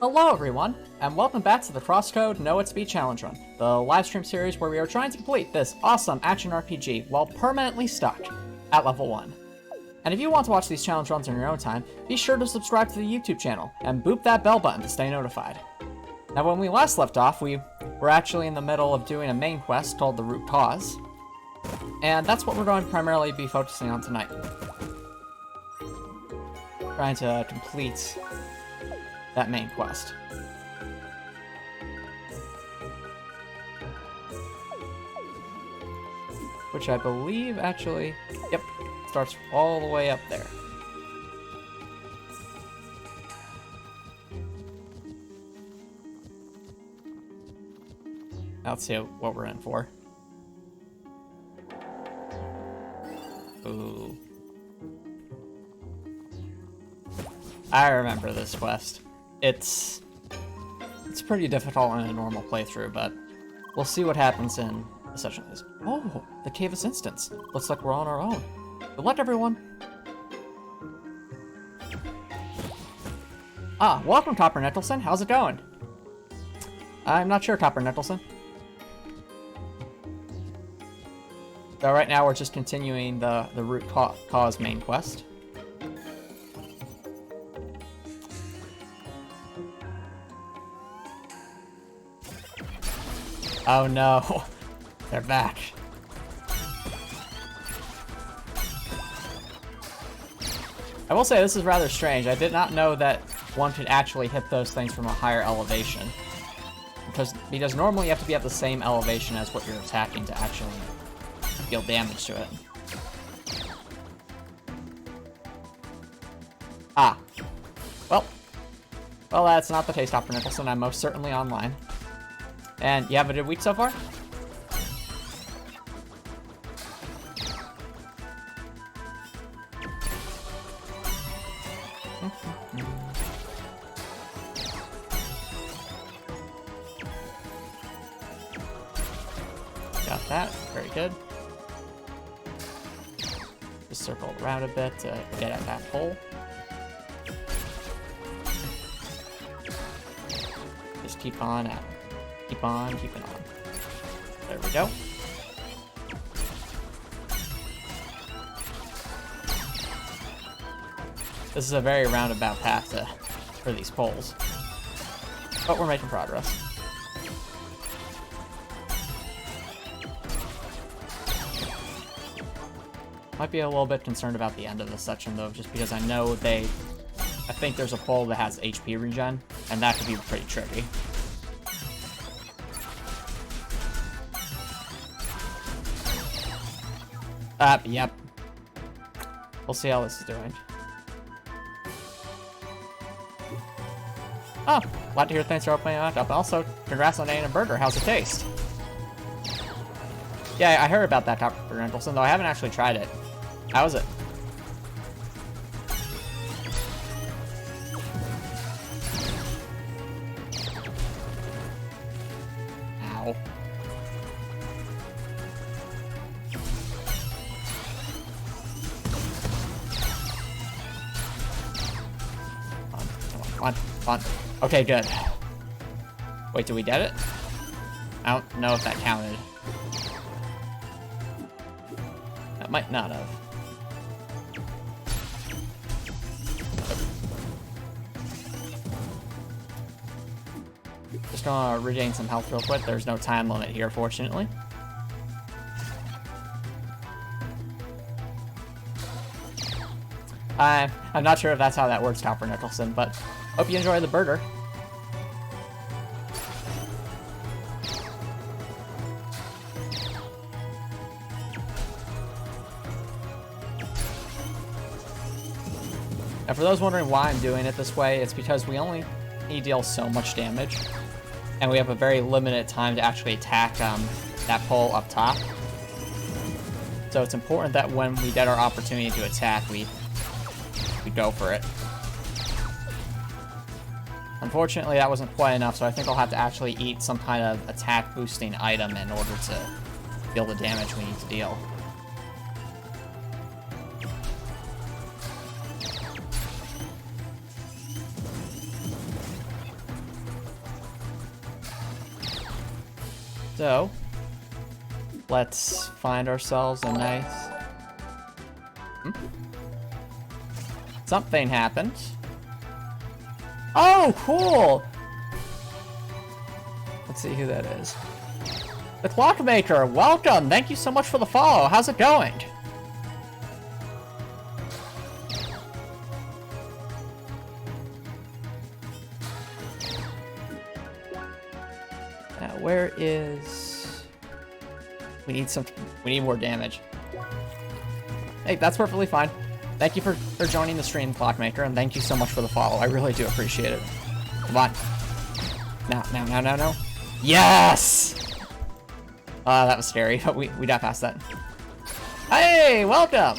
Hello everyone, and welcome back to the CrossCode EXP Challenge Run, the livestream series where we are trying to complete this awesome action RPG while permanently stuck at level 1. And if you want to watch these challenge runs on your own time, be sure to subscribe to the YouTube channel and boop that bell button to stay notified. Now when we last left off, we were actually in the middle of doing a main quest called the Root Cause, and that's what we're going to primarily be focusing on tonight. Trying to complete that main quest. Which I believe actually, yep, starts all the way up there. Now let's see what we're in for. Ooh. I remember this quest. It's pretty difficult in a normal playthrough, but we'll see what happens in a session like this. Oh, the Cavis instance. Looks like we're on our own. Good luck, everyone. Ah, welcome, Copper Nettleson. How's it going? I'm not sure, Copper Nettleson. So right now we're just continuing the Root Cause main quest. Oh no, they're back. I will say this is rather strange. I did not know that one could actually hit those things from a higher elevation. Because normally you have to be at the same elevation as what you're attacking to actually deal damage to it. Ah. Well, that's not the case, Dr. Nicholson. I'm most certainly online. And you have a good week so far? Got that. Very good. Just circle around a bit to get at that hole. Just keep on at it. Keep on keeping on. There we go. This is a very roundabout path for these poles. But we're making progress. Might be a little bit concerned about the end of this section though, just because I know I think there's a pole that has HP regen, and that could be pretty tricky. Yep. We'll see how this is doing. Oh, glad to hear things are opening up. Also, congrats on getting a burger. How's it taste? Yeah, I heard about that, Dr. Nicholson, though I haven't actually tried it. How is it? Ow. Come on. Okay, good. Wait, did we get it? I don't know if that counted. That might not have. Just gonna regain some health real quick. There's no time limit here, fortunately. I'm not sure if that's how that works, Copper Nicholson, but hope you enjoy the burger. Now, for those wondering why I'm doing it this way, it's because we only need to deal so much damage, and we have a very limited time to actually attack that pole up top. So it's important that when we get our opportunity to attack, we go for it. Unfortunately, that wasn't quite enough, so I think I'll have to actually eat some kind of attack boosting item in order to deal the damage we need to deal. So, let's find ourselves a nice... Something happened. Oh, cool! Let's see who that is. The Clockmaker, welcome! Thank you so much for the follow. How's it going? Now, where is... We need more damage. Hey, that's perfectly fine. Thank you for joining the stream, Clockmaker, and thank you so much for the follow. I really do appreciate it. Come on. No. Yes! That was scary, but we got past that. Hey, welcome!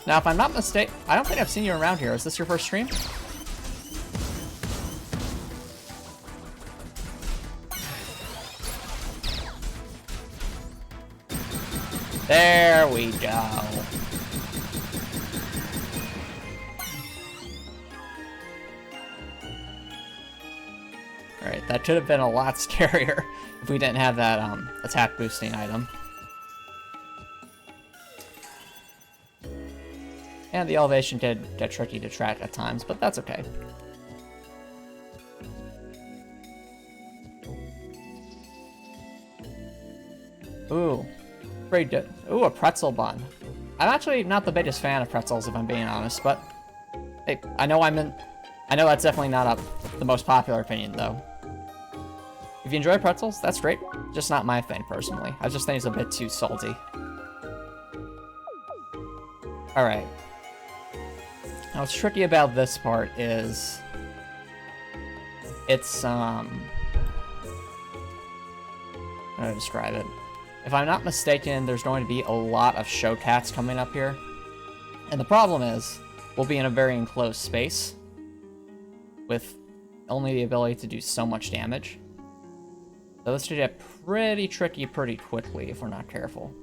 Now, if I'm not mistaken, I don't think I've seen you around here. Is this your first stream? There we go. Alright, that could have been a lot scarier if we didn't have that attack boosting item. And the elevation did get tricky to track at times, but that's okay. Ooh. Pretty good. Ooh, a pretzel bun. I'm actually not the biggest fan of pretzels, if I'm being honest, but hey, I know that's definitely not the most popular opinion, though. If you enjoy pretzels, that's great. Just not my thing, personally. I just think it's a bit too salty. Alright. Now, what's tricky about this part is... It's, how do I describe it? If I'm not mistaken, there's going to be a lot of show cats coming up here. And the problem is, we'll be in a very enclosed space with only the ability to do so much damage. So this should get pretty tricky pretty quickly if we're not careful.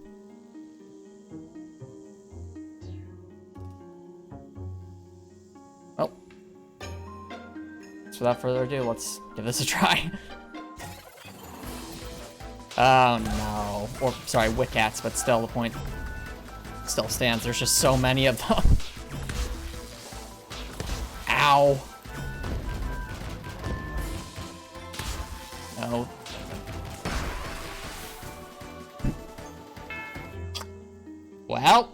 Well, so without further ado, let's give this a try. Oh no. Or, sorry, Wickats, but still the point still stands. There's just so many of them. Ow. No. Well.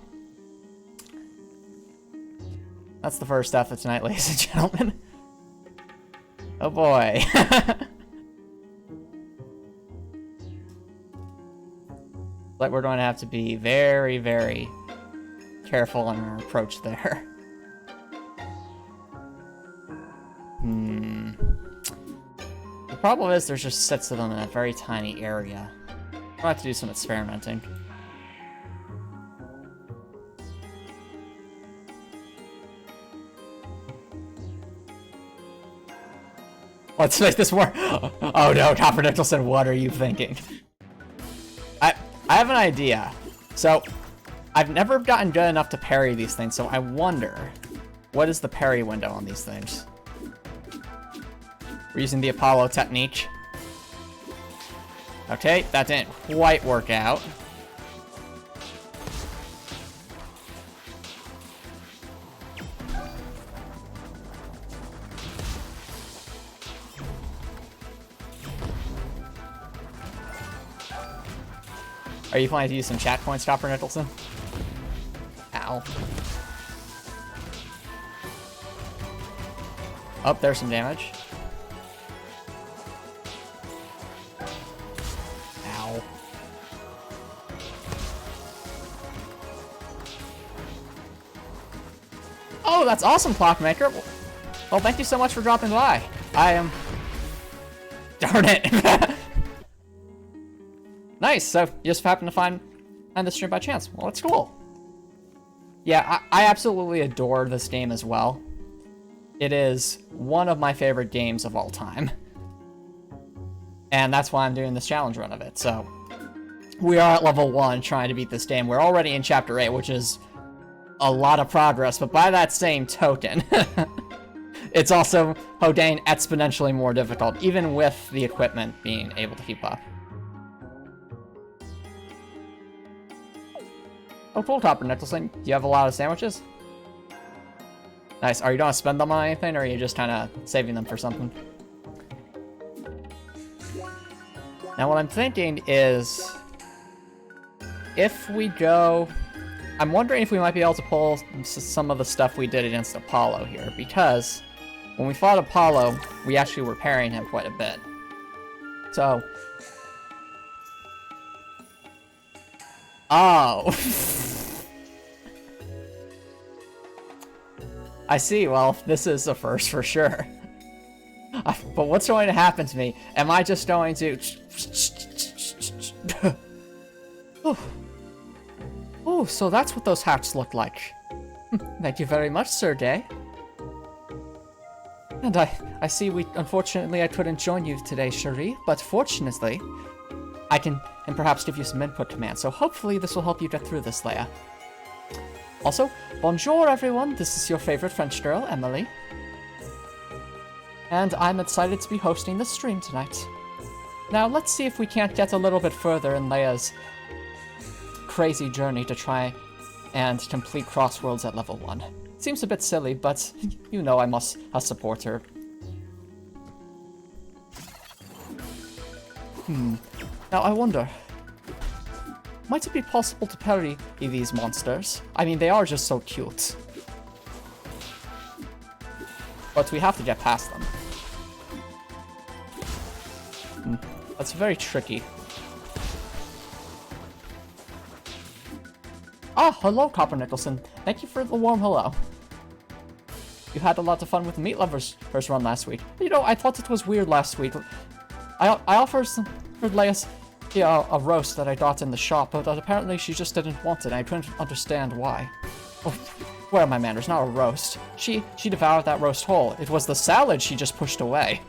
That's the first stuff of tonight, ladies and gentlemen. Oh boy. But we're going to have to be very, very careful in our approach there. The problem is there's just 6 of them in a very tiny area. I'll have to do some experimenting. Let's make this work. Oh no, Copper Nicholson, what are you thinking? I have an idea. So, I've never gotten good enough to parry these things, so I wonder, what is the parry window on these things? We're using the Apollo technique. Okay, that didn't quite work out. Are you planning to use some chat points, Copper Nicholson? Ow. Oh, there's some damage. Ow. Oh, that's awesome, Clockmaker. Well, thank you so much for dropping by. I am... Darn it. Nice, so you just happened to find this stream by chance. Well, that's cool. Yeah, I absolutely adore this game as well. It is one of my favorite games of all time. And that's why I'm doing this challenge run of it. So, we are at level 1 trying to beat this game. We're already in Chapter 8, which is a lot of progress. But by that same token, It's also Hodane exponentially more difficult, even with the equipment being able to keep up. Oh, cool, Copper Nicholson. Do you have a lot of sandwiches? Nice. Are you going to spend them on anything, or are you just kind of saving them for something? Now, what I'm thinking is, if we go... I'm wondering if we might be able to pull some of the stuff we did against Apollo here, because when we fought Apollo, we actually were parrying him quite a bit. So... Oh! I see, well, this is the first for sure. But what's going to happen to me? Am I just going to... Oh, so that's what those hats look like. Thank you very much, Sir Day. And I see unfortunately I couldn't join you today, Cherie, but fortunately, I can perhaps give you some input commands, so hopefully this will help you get through this, Leia. Also, bonjour everyone, this is your favorite French girl, Emilie. And I'm excited to be hosting this stream tonight. Now, let's see if we can't get a little bit further in Leia's crazy journey to try and complete Crossworlds at level 1. Seems a bit silly, but you know I must support her. Now I wonder, might it be possible to parry these monsters? I mean, they are just so cute. But we have to get past them. That's very tricky. Ah, hello, Copper Nicholson. Thank you for the warm hello. You had a lot of fun with the Meat Lovers first run last week. You know, I thought it was weird last week. I offered Leia a roast that I got in the shop, but apparently she just didn't want it, and I couldn't understand why. Oh, where are my manners? Not a roast. She devoured that roast whole. It was the salad she just pushed away.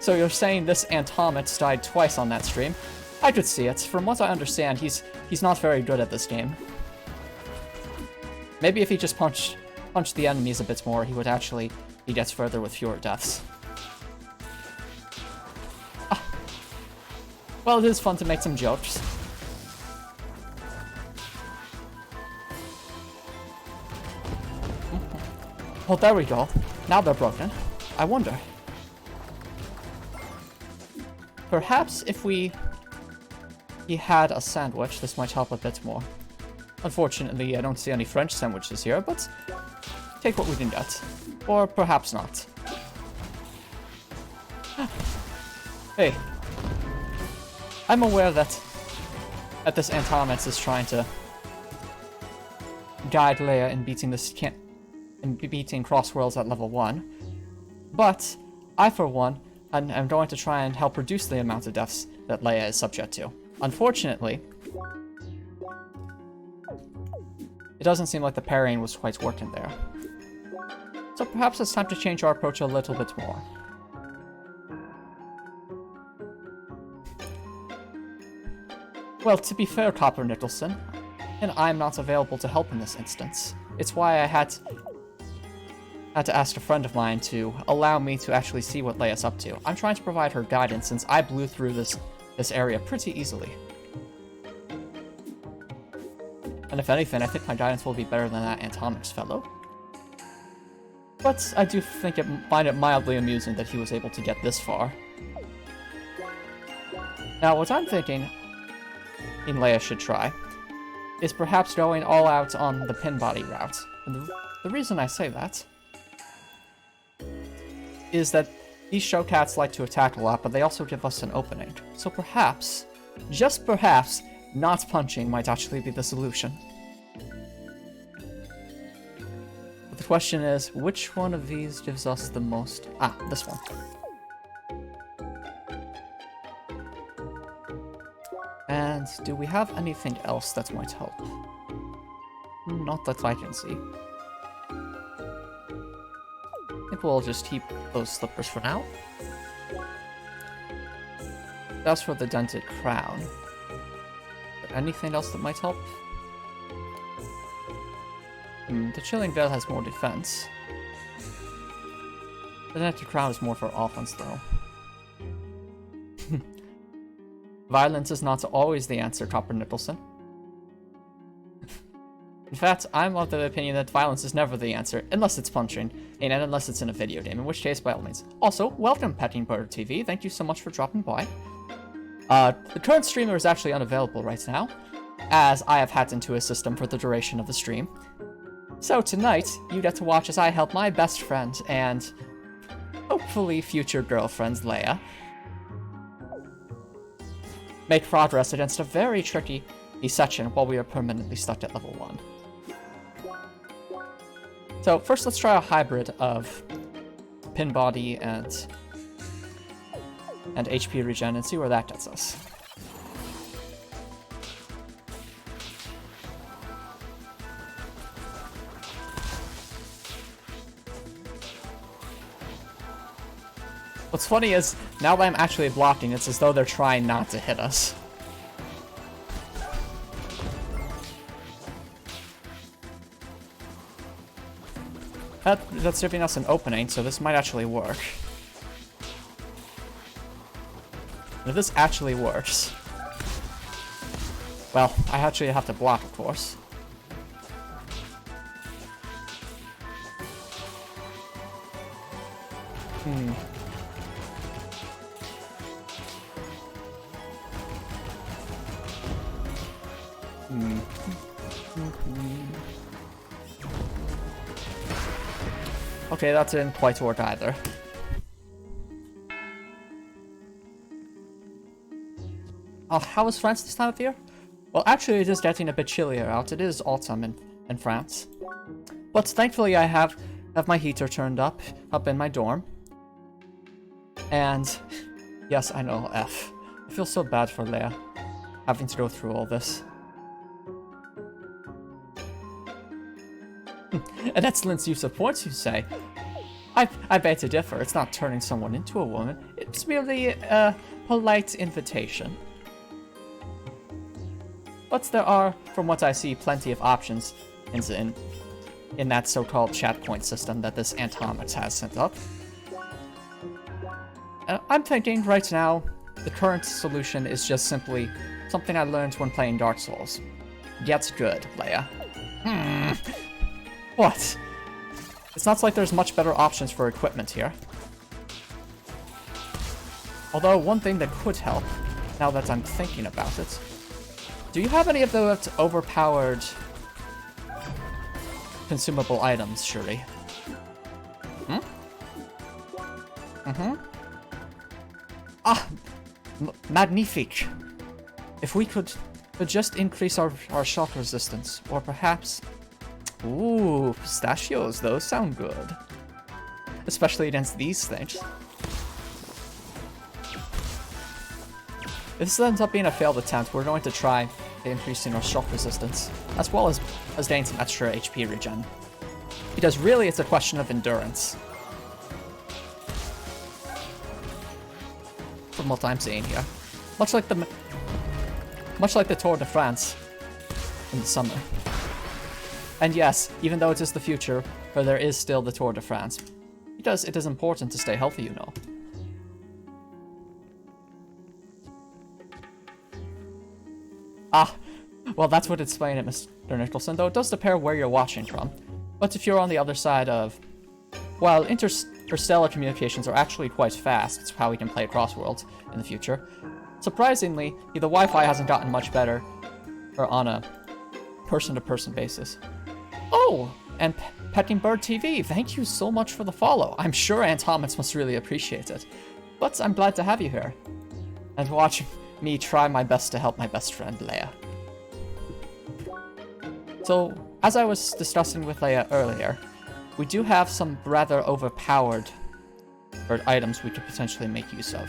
So you're saying this Antomicx died twice on that stream? I could see it. From what I understand, he's not very good at this game. Maybe if he just punched the enemies a bit more, he gets further with fewer deaths. Ah. Well, it is fun to make some jokes. Well, there we go. Now they're broken. I wonder. Perhaps if he had a sandwich, this might help a bit more. Unfortunately, I don't see any French sandwiches here, but take what we can get. Or perhaps not. Hey. I'm aware that this Antomicx is trying to guide Leia in beating Crossworlds at level 1. But I, for one, I'm going to try and help reduce the amount of deaths that Leia is subject to. Unfortunately, it doesn't seem like the parrying was quite working there. So perhaps it's time to change our approach a little bit more. Well, to be fair, Copper Nicholson, and I'm not available to help in this instance. It's why I had to ask a friend of mine to allow me to actually see what Leia's up to. I'm trying to provide her guidance since I blew through this area pretty easily. And if anything, I think my guidance will be better than that Antomicx fellow. But I do find it mildly amusing that he was able to get this far. Now, what I'm thinking Leia should try is perhaps going all out on the pin body route. And the reason I say that is that these show cats like to attack a lot, but they also give us an opening. So perhaps, just perhaps, not punching might actually be the solution. But the question is, which one of these gives us the most... Ah, this one. And do we have anything else that might help? Not that I can see. I think we'll just keep those slippers for now. That's for the dented crown. Anything else that might help? The Chilling Veil has more defense. The Netted Crown is more for offense, though. Violence is not always the answer, Copper Nicholson. In fact, I'm of the opinion that violence is never the answer, unless it's punching, and unless it's in a video game, in which case, by all means. Also, welcome, Petting Bird TV. Thank you so much for dropping by. The current streamer is actually unavailable right now, as I have hacked into his system for the duration of the stream. So tonight, you get to watch as I help my best friend and hopefully future girlfriend, Leia, make progress against a very tricky section while we are permanently stuck at level 1. So first let's try a hybrid of pin body and HP regen and see where that gets us. What's funny is, now that I'm actually blocking, it's as though they're trying not to hit us. That's giving us an opening, so this might actually work. If this actually works... Well, I actually have to block, of course. Okay, that didn't quite work either. Oh, how is France this time of year? Well, actually, it is getting a bit chillier out. It is autumn in France. But thankfully, I have my heater turned up in my dorm. And yes, I know, F. I feel so bad for Leia, having to go through all this. An excellent use of points, you say? I beg to differ. It's not turning someone into a woman. It's merely a polite invitation. But there are, from what I see, plenty of options in that so-called chat point system that this Antomicx has sent up. I'm thinking right now, the current solution is just simply something I learned when playing Dark Souls. Get good, Leia. What? It's not like there's much better options for equipment here. Although, one thing that could help, now that I'm thinking about it, do you have any of those overpowered consumable items, Shuri? Ah! Magnifique! If we could just increase our shock resistance, or perhaps... Ooh, pistachios, those sound good. Especially against these things. If this ends up being a failed attempt, we're going to try increasing our shock resistance, as well as getting some extra HP regen. Because really, it's a question of endurance. From what I'm seeing here. Much like the Tour de France in the summer. And yes, even though it is the future, where there is still the Tour de France, because it is important to stay healthy, you know. Ah, well, that's what explained it, Mr. Nicholson, though it does depend where you're watching from. But if you're on the other side of... While interstellar communications are actually quite fast, it's how we can play across worlds in the future. Surprisingly, the Wi-Fi hasn't gotten much better, or on a person-to-person basis. Oh, and Petting Bird TV, thank you so much for the follow. I'm sure Antomicx must really appreciate it. But I'm glad to have you here. And watch me try my best to help my best friend, Leia. So, as I was discussing with Leia earlier, we do have some rather overpowered items we could potentially make use of.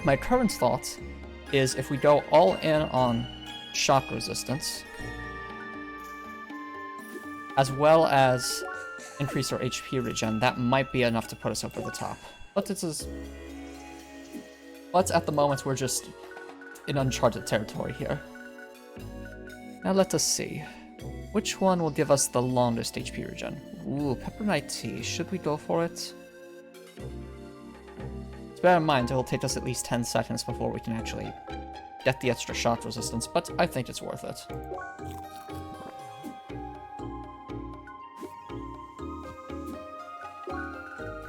My current thought is if we go all in on shock resistance, as well as increase our HP regen, that might be enough to put us over the top. But at the moment we're just in uncharted territory here. Now let us see. Which one will give us the longest HP regen? Ooh, peppermint tea. Should we go for it? Let's bear in mind it'll take us at least 10 seconds before we can actually get the extra shock resistance, but I think it's worth it.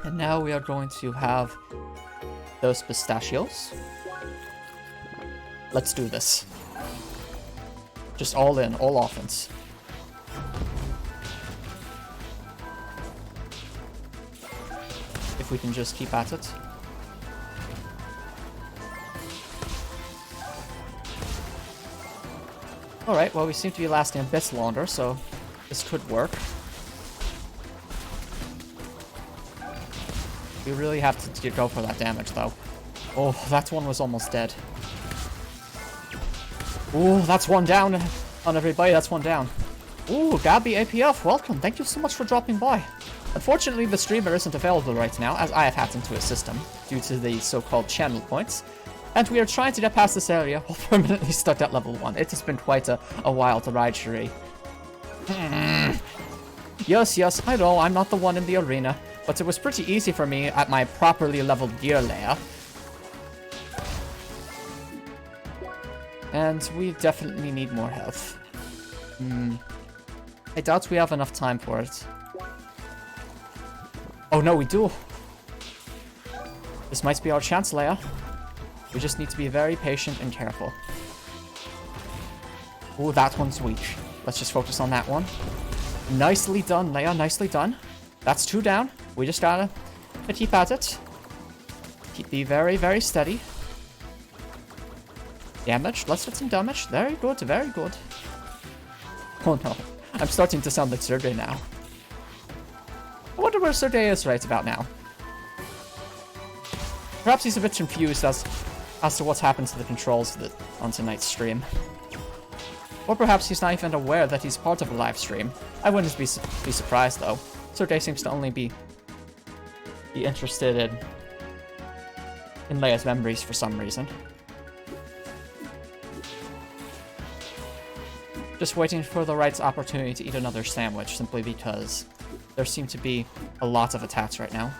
And now we are going to have those pistachios. Let's do this. Just all in, all offense. If we can just keep at it. Alright, well we seem to be lasting a bit longer, so this could work. We really have to go for that damage, though. Oh, that one was almost dead. Ooh, that's one down on everybody. That's one down. Ooh, Gabby APF, welcome. Thank you so much for dropping by. Unfortunately, the streamer isn't available right now, as I have hacked into his system, due to the so-called channel points. And we are trying to get past this area while permanently stuck at level 1. It has been quite a while to ride, Cherie. Yes, I know, I'm not the one in the arena. But it was pretty easy for me at my properly leveled gear layer. And we definitely need more health. I doubt we have enough time for it. Oh no, we do. This might be our chance, Leia. We just need to be very patient and careful. Oh, that one's weak. Let's just focus on that one. Nicely done, Leia, nicely done. That's 2 down. We just gotta keep at it. Be very, very steady. Damage. Let's get some damage. Very good, very good. Oh no. I'm starting to sound like Sergey now. I wonder where Sergey is right about now. Perhaps he's a bit confused as to what's happened to the controls on tonight's stream. Or perhaps he's not even aware that he's part of a live stream. I wouldn't be surprised though. Sergey seems to only be interested in Leia's memories for some reason. Just waiting for the right opportunity to eat another sandwich, simply because there seem to be a lot of attacks right now.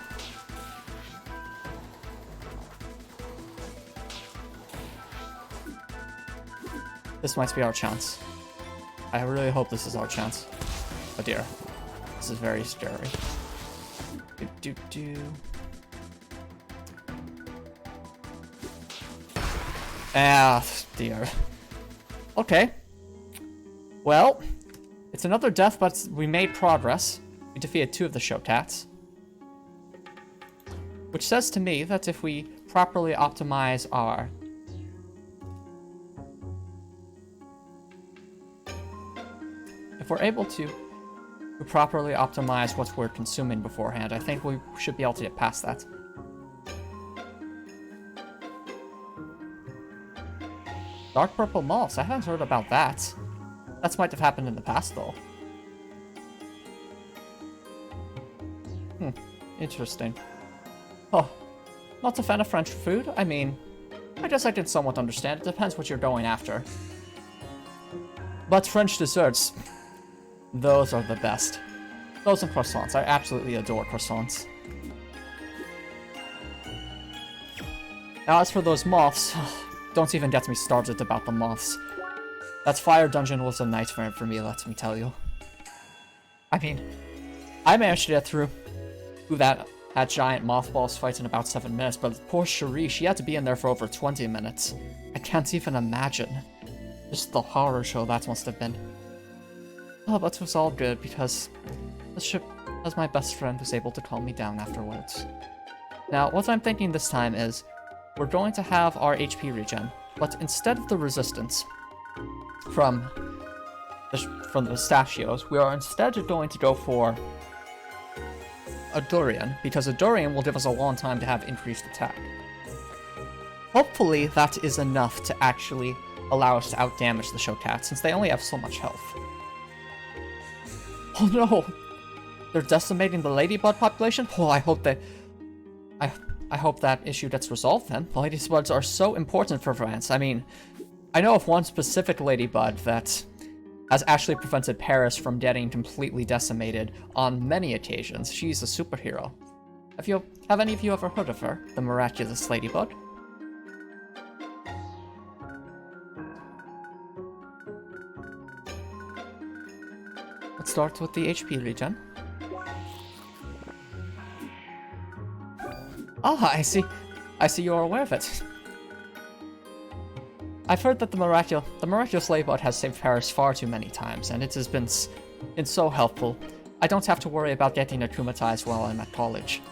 This might be our chance. I really hope this is our chance. Oh dear. This is very scary. Ah, dear. Okay. Well, it's another death, but we made progress. We defeated 2 of the Showcats. Which says to me that if we properly optimize our... If we're able to properly optimize what we're consuming beforehand, I think we should be able to get past that. Dark purple moss. I haven't heard about that. That might have happened in the past, though. Interesting. Oh, not a fan of French food? I mean, I guess I can somewhat understand. It depends what you're going after. But French desserts, those are the best. Those and croissants. I absolutely adore croissants. Now, as for those moths, don't even get me started about the moths. That fire dungeon was a nightmare for me, let me tell you. I mean, I managed to get through that giant mothballs fight in about 7 minutes, but poor Cherie, she had to be in there for over 20 minutes. I can't even imagine. Just the horror show that must have been. Oh, but it was all good, because the ship was my best friend who's able to calm me down afterwards. Now, what I'm thinking this time is, we're going to have our HP regen, but instead of the resistance from the pistachios, we are instead going to go for a durian, because a durian will give us a long time to have increased attack. Hopefully that is enough to actually allow us to outdamage the Showcats, since they only have so much health. Oh no! They're decimating the ladybug population? Oh, I hope that issue gets resolved then. The ladybugs are so important for France. I mean, I know of one specific ladybug that has actually prevented Paris from getting completely decimated on many occasions. She's a superhero. Have any of you ever heard of her? The miraculous ladybug? Let's start with the HP regen. Ah, I see you're aware of it. I've heard that the miraculous ladybug has saved Paris far too many times, and it has been so helpful. I don't have to worry about getting akumatized while I'm at college.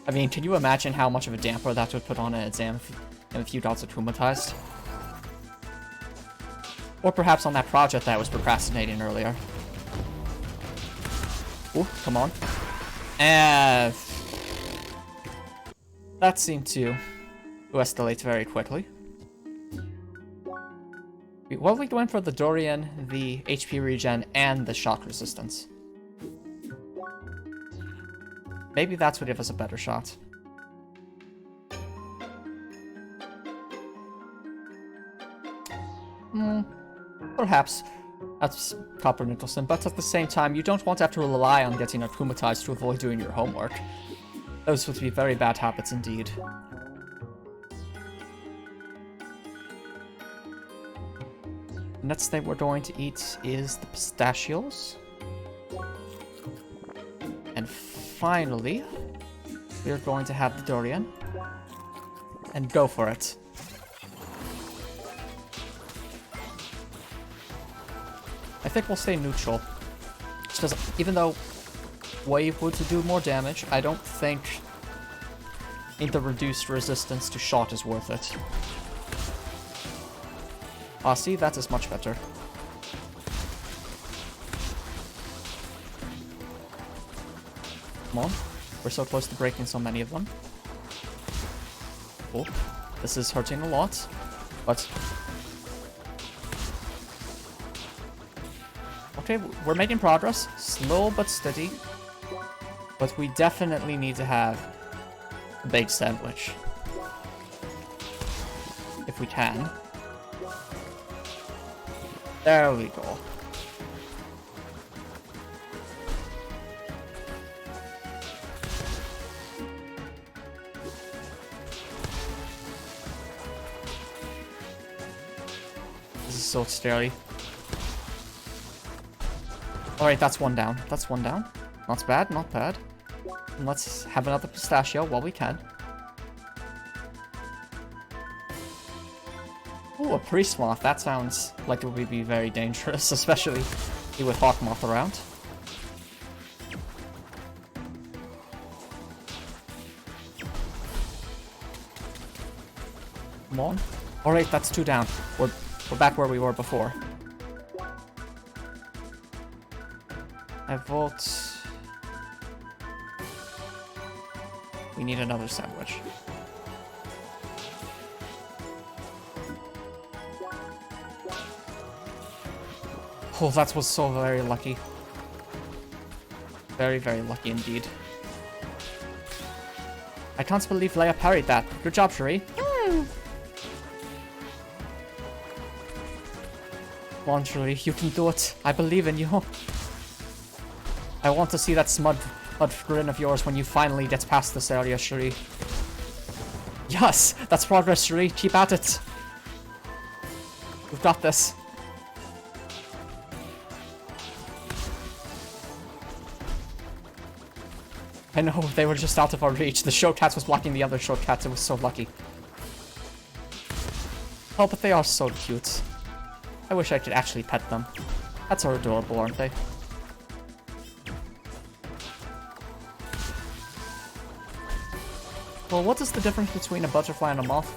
I mean, can you imagine how much of a damper that would put on an exam if you got akumatized? Or perhaps on that project that I was procrastinating earlier. Ooh, come on. And that seemed to escalate very quickly. What are we going for? The Dorian, the HP regen, and the shock resistance. Maybe that's what give us a better shot. Perhaps. That's Copper Nicholson, but at the same time, you don't want to have to rely on getting akumatized to avoid doing your homework. Those would be very bad habits indeed. The next thing we're going to eat is the pistachios. And finally, we're going to have the durian. And go for it. I think we'll stay neutral. Just because even though Wave would do more damage, I don't think the reduced resistance to shot is worth it. Ah, see, that is much better. Come on. We're so close to breaking so many of them. Oh, this is hurting a lot, but... Okay, we're making progress. Slow but steady. But we definitely need to have a baked sandwich. If we can. There we go. This is so scary. Alright, that's one down. That's one down. Not bad, not bad. And let's have another pistachio while we can. Ooh, a priest moth. That sounds like it would be very dangerous, especially with hawk moth around. Come on. Alright, that's two down. We're back where we were before. I vote... We need another sandwich. Oh, that was so very lucky. Very, very lucky indeed. I can't believe Leia parried that. Good job, Cherie. Come on, Cherie, you can do it. I believe in you. I want to see that smug grin of yours when you finally get past this area, Cherie. Yes! That's progress, Cherie. Keep at it. We've got this. I know, they were just out of our reach. The show cat was blocking the other show cats. It was so lucky. Oh, but they are so cute. I wish I could actually pet them. That's so adorable, aren't they? Well, what is the difference between a butterfly and a moth?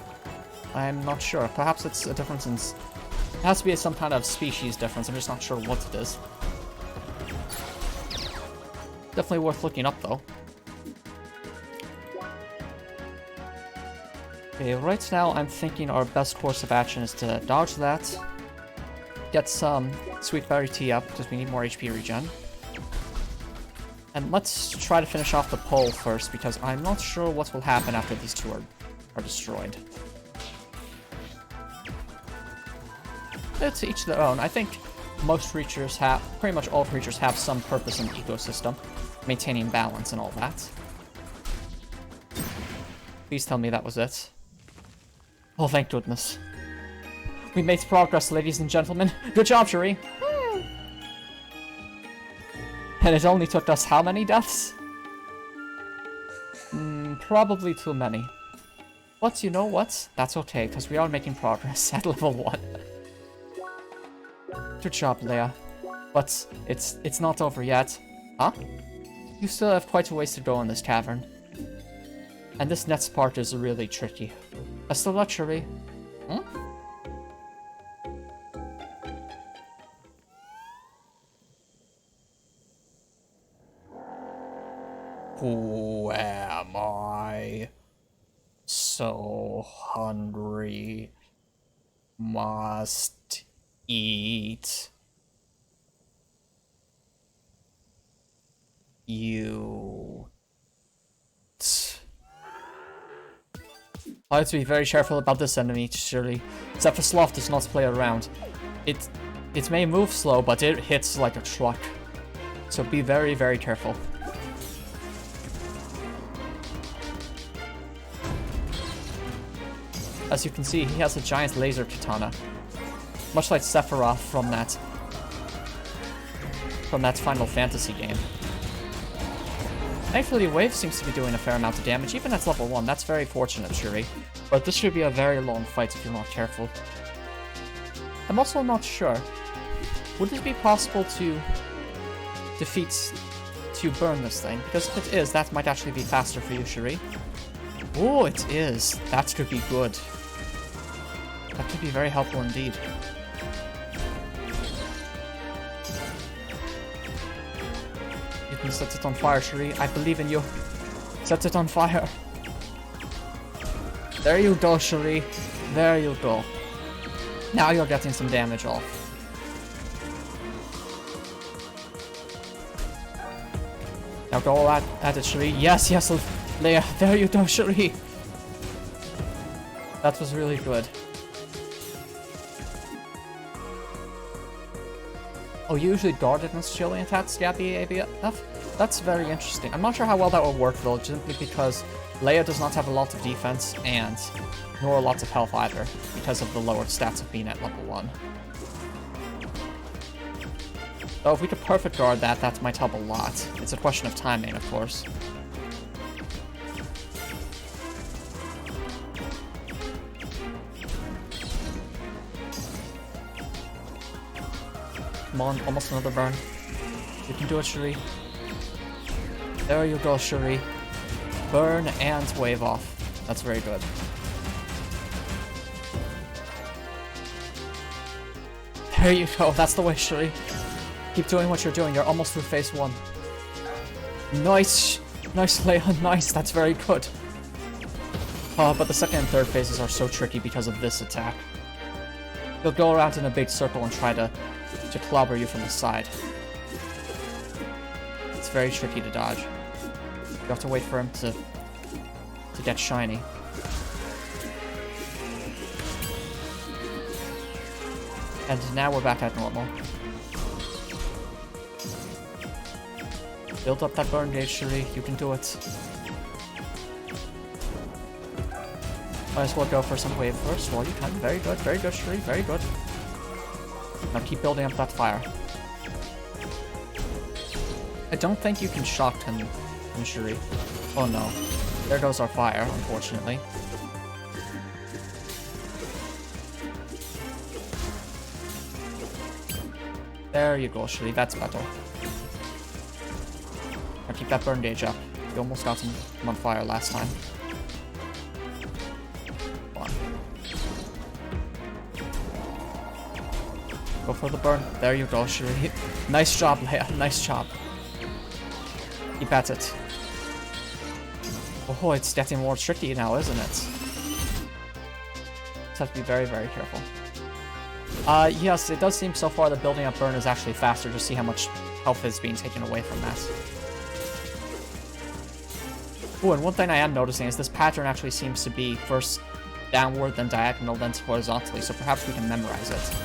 I'm not sure. Perhaps it's a difference in... It has to be some kind of species difference. I'm just not sure what it is. Definitely worth looking up, though. Okay, right now I'm thinking our best course of action is to dodge that. Get some sweet berry tea up, because we need more HP regen. And let's try to finish off the pole first, because I'm not sure what will happen after these two are destroyed. It's each their own. I think most creatures have, pretty much all creatures have some purpose in the ecosystem, maintaining balance and all that. Please tell me that was it. Oh, thank goodness. We made progress, ladies and gentlemen. Good job, Cherie. And it only took us how many deaths? Probably too many. But you know what? That's okay, because we are making progress at level 1. Good job, Leia. But it's not over yet. Huh? You still have quite a ways to go in this cavern. And this next part is really tricky. That's the luxury. Hmm? Who am I? So hungry. Must eat. You. I have to be very careful about this enemy, surely. Except for Sloth does not play around. It may move slow, but it hits like a truck. So be very, very careful. As you can see, he has a giant laser katana. Much like Sephiroth from that Final Fantasy game. Thankfully, Wave seems to be doing a fair amount of damage, even at level 1. That's very fortunate, Shuri. But this should be a very long fight if you're not careful. I'm also not sure. Would it be possible to burn this thing? Because if it is, that might actually be faster for you, Shuri. Oh, it is. That could be good. That could be very helpful indeed. You can set it on fire, Shuri. I believe in you. Set it on fire. There you go, Shuri. There you go. Now you're getting some damage off. Now go at it, Shuri. Yes, yes, Leia. There you go, Shuri. That was really good. Oh, you usually guard against chilling attacks, Gabby ABF? That's very interesting. I'm not sure how well that will work though, simply because Leia does not have a lot of defense and nor a lot of health either, because of the lower stats of being at level 1. Though if we could perfect guard that, that might help a lot. It's a question of timing, of course. Come on, almost another burn. You can do it, Shuri. There you go, Shuri. Burn and wave off. That's very good. There you go, that's the way, Shuri. Keep doing what you're doing, you're almost through phase 1. Nice! Nice, Leia, nice, that's very good. But the second and third phases are so tricky because of this attack. He'll go around in a big circle and try to clobber you from the side. It's very tricky to dodge. You have to wait for him to get shiny. And now we're back at normal. Build up that burn gauge, Shuri. You can do it. Might as well go for some wave first while you can. Very good, Shuri. Very good. Now keep building up that fire. I don't think you can shock him, Shuri. Oh no. There goes our fire, unfortunately. There you go, Shuri. That's better. Now keep that burn gauge up. You almost got him on fire last time. Go for the burn. There you go, Shuri. Nice job, Leia. Nice job. Keep at it. Oh, it's getting more tricky now, isn't it? Just have to be very, very careful. Yes, it does seem so far that building up burn is actually faster. Just see how much health is being taken away from that. Oh, and one thing I am noticing is this pattern actually seems to be first downward, then diagonal, then horizontally, so perhaps we can memorize it.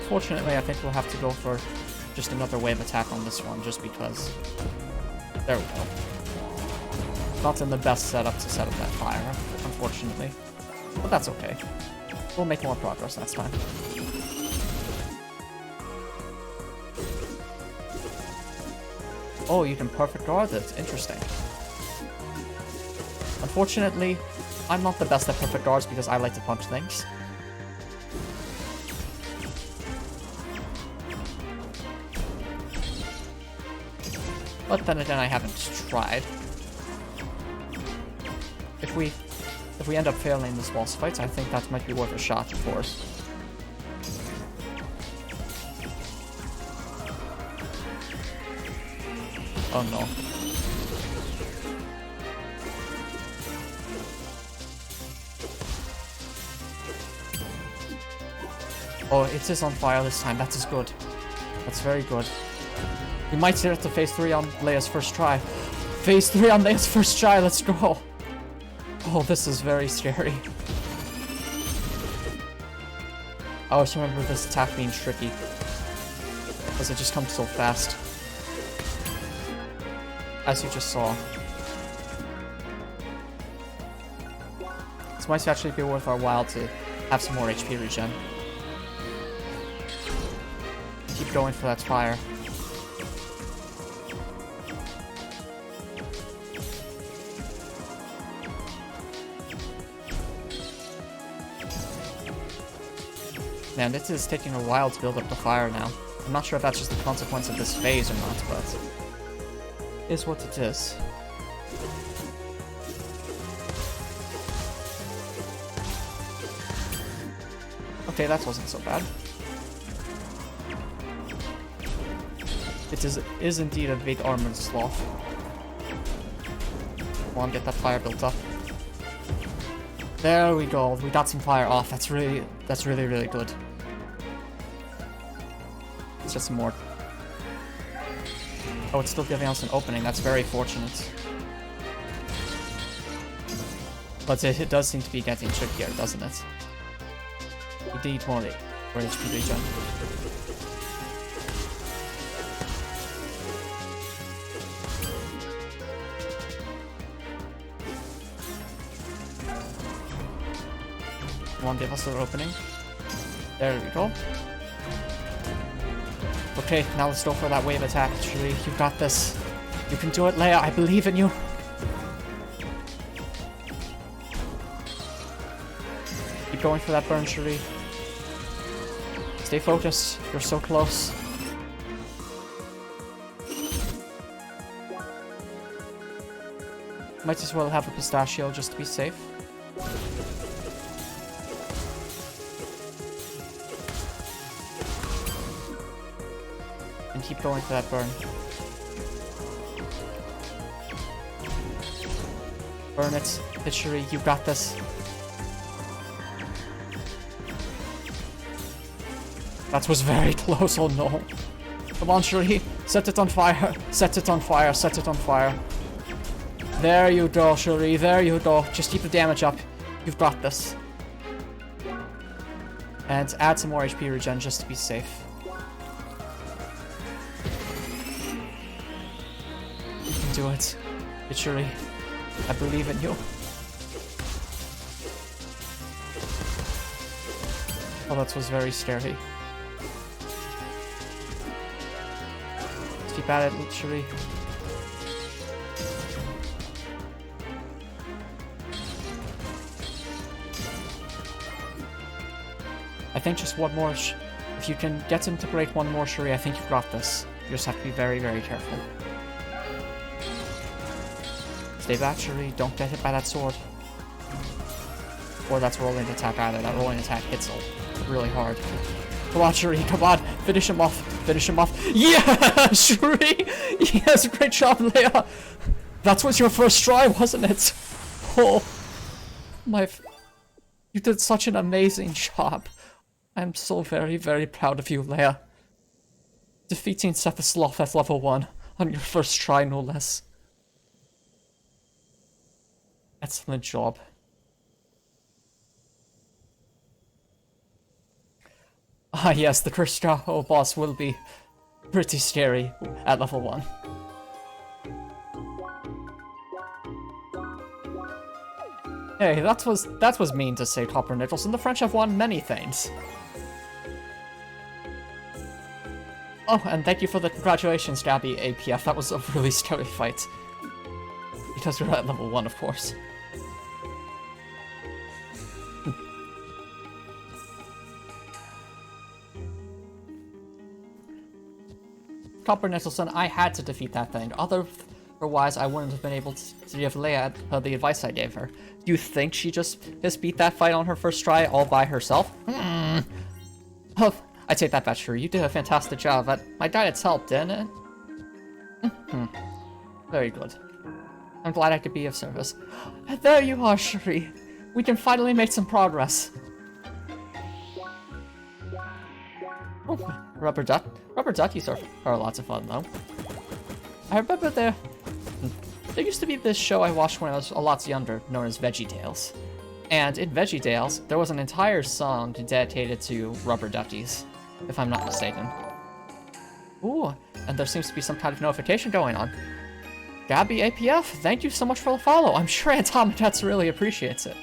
Unfortunately, I think we'll have to go for just another wave attack on this one, just because. There we go. Not in the best setup to set up that fire, unfortunately. But that's okay. We'll make more progress next time. Oh, you can perfect guard it. Interesting. Unfortunately, I'm not the best at perfect guards because I like to punch things. But then again, I haven't tried. If we end up failing this boss fight, I think that might be worth a shot, of course. Oh no. Oh, it is on fire this time. That is good. That's very good. We might see it to phase 3 on Leia's first try. Phase 3 on Leia's first try. Let's go. Oh, this is very scary. I always remember this attack being tricky, because it just comes so fast. As you just saw. This might actually be worth our while to have some more HP regen. Keep going for that fire. Man, this is taking a while to build up the fire now. I'm not sure if that's just the consequence of this phase or not, but it is what it is. Okay, that wasn't so bad. It is indeed a big armored sloth. Come on, get that fire built up. There we go. We got some fire off. That's really, really good. It's just some more. Oh, it's still giving us an opening. That's very fortunate. But it does seem to be getting trickier, doesn't it? We need more HP regen. Come on, give us the opening. There we go. Okay, now let's go for that wave attack. Actually, you got this. You can do it, Leia. I believe in you. Keep going for that burn, Cherie. Stay focused. You're so close. Might as well have a pistachio just to be safe. And keep going for that burn. Burn it. Pitchery, you've got this. That was very close, oh no. Come on, Cherie. Set it on fire. Set it on fire. Set it on fire. There you go, Cherie. There you go. Just keep the damage up. You've got this. And add some more HP regen just to be safe. You can do it. Cherie. I believe in you. Oh, that was very scary. Let's keep at it, Cherie. I think just one more. If you can get him to break one more, Cherie, I think you've got this. You just have to be very, very careful. Stay back, Cherie. Don't get hit by that sword. Or that's rolling attack either. That rolling attack hits really hard. Come on, Cherie. Come on. Finish him off. Finish him off. Yeah, Cherie. Yes, great job, Leia. That was your first try, wasn't it? Oh, my. You did such an amazing job. I'm so very, very proud of you, Leia. Defeating Sloth at level 1 on your first try, no less. Excellent job. Ah yes, the Crystal boss will be pretty scary at level 1. Hey, that was mean to say, Copper Nicholson. The French have won many things. Oh, and thank you for the congratulations, Gabby APF. That was a really scary fight. Because we're at level 1, of course. Copper Nicholson, I had to defeat that thing. Otherwise, I wouldn't have been able to give Leia the advice I gave her. Do you think she just beat that fight on her first try all by herself? Oh, I take that back, sure. You did a fantastic job. My guidance helped, didn't it? Very good. I'm glad I could be of service. There you are, Cherie. We can finally make some progress. Oh, rubber duckies are lots of fun, though. I remember there used to be this show I watched when I was a lot younger, known as VeggieTales. And in VeggieTales, there was an entire song dedicated to rubber duckies, if I'm not mistaken. Ooh, and there seems to be some kind of notification going on. Gabby APF, thank you so much for the follow. I'm sure Antomicx really appreciates it.